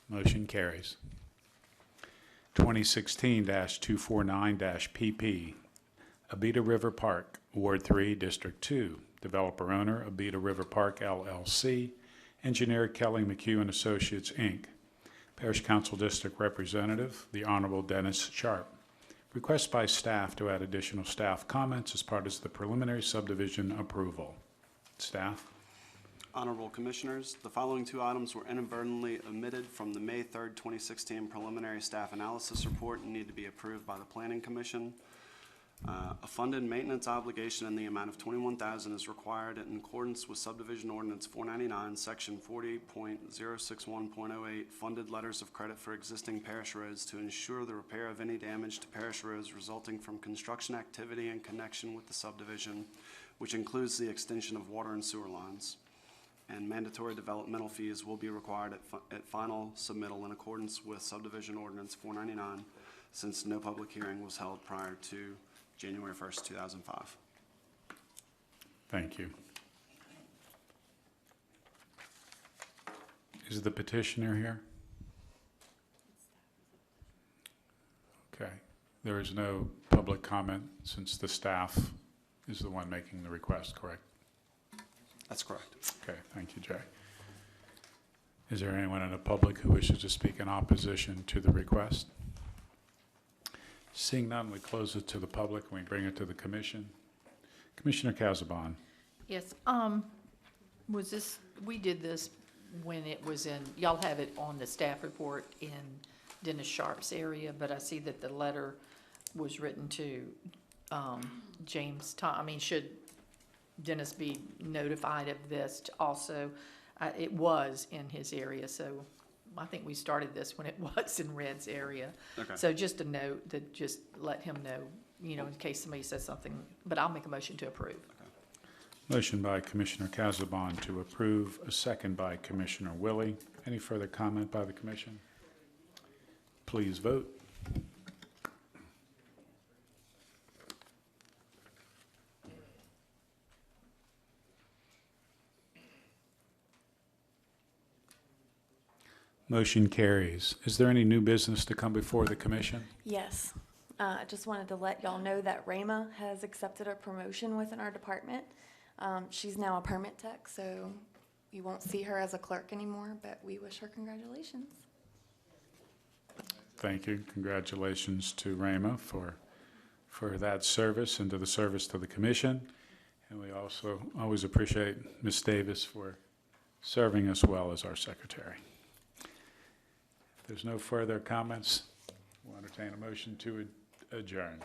Motion carries. 2016-249-PP, Abita River Park, Ward 3, District 2. Developer owner, Abita River Park LLC. Engineer Kelly McHugh and Associates, Inc. Parish Council District Representative, the Honorable Dennis Sharp. Request by staff to add additional staff comments as part of the preliminary subdivision approval. Staff? Honorable Commissioners, the following two items were inadvertently omitted from the May 3rd, 2016 preliminary staff analysis report and need to be approved by the Planning Commission. A funded maintenance obligation in the amount of $21,000 is required in accordance with Subdivision Ordinance 499, Section 40.061.08, funded letters of credit for existing parish roads to ensure the repair of any damage to parish roads resulting from construction activity in connection with the subdivision, which includes the extension of water and sewer lines. And mandatory developmental fees will be required at final submittal in accordance with Subdivision Ordinance 499, since no public hearing was held prior to January 1st, 2005. Thank you. Is the petitioner here? Okay. There is no public comment since the staff is the one making the request, correct? That's correct. Okay, thank you, Jay. Is there anyone in the public who wishes to speak in opposition to the request? Seeing none, we close it to the public and we bring it to the commission. Commissioner Casabon. Yes, was this, we did this when it was in, y'all have it on the staff report in Dennis Sharp's area, but I see that the letter was written to James should Dennis be notified of this also? It was in his area, so I think we started this when it was in Red's area. Okay. So just a note to just let him know, in case somebody says something, but I'll make a motion to approve. Motion by Commissioner Casabon to approve, a second by Commissioner Willie. Any further comment by the commission? Please vote. Motion carries. Is there any new business to come before the commission? Yes. I just wanted to let y'all know that Rama has accepted a promotion within our department. She's now a permit tech, so you won't see her as a clerk anymore, but we wish her congratulations. Thank you. Congratulations to Rama for that service and to the service to the commission. And we also always appreciate Ms. Davis for serving us well as our secretary. If there's no further comments, we'll entertain a motion to adjourn.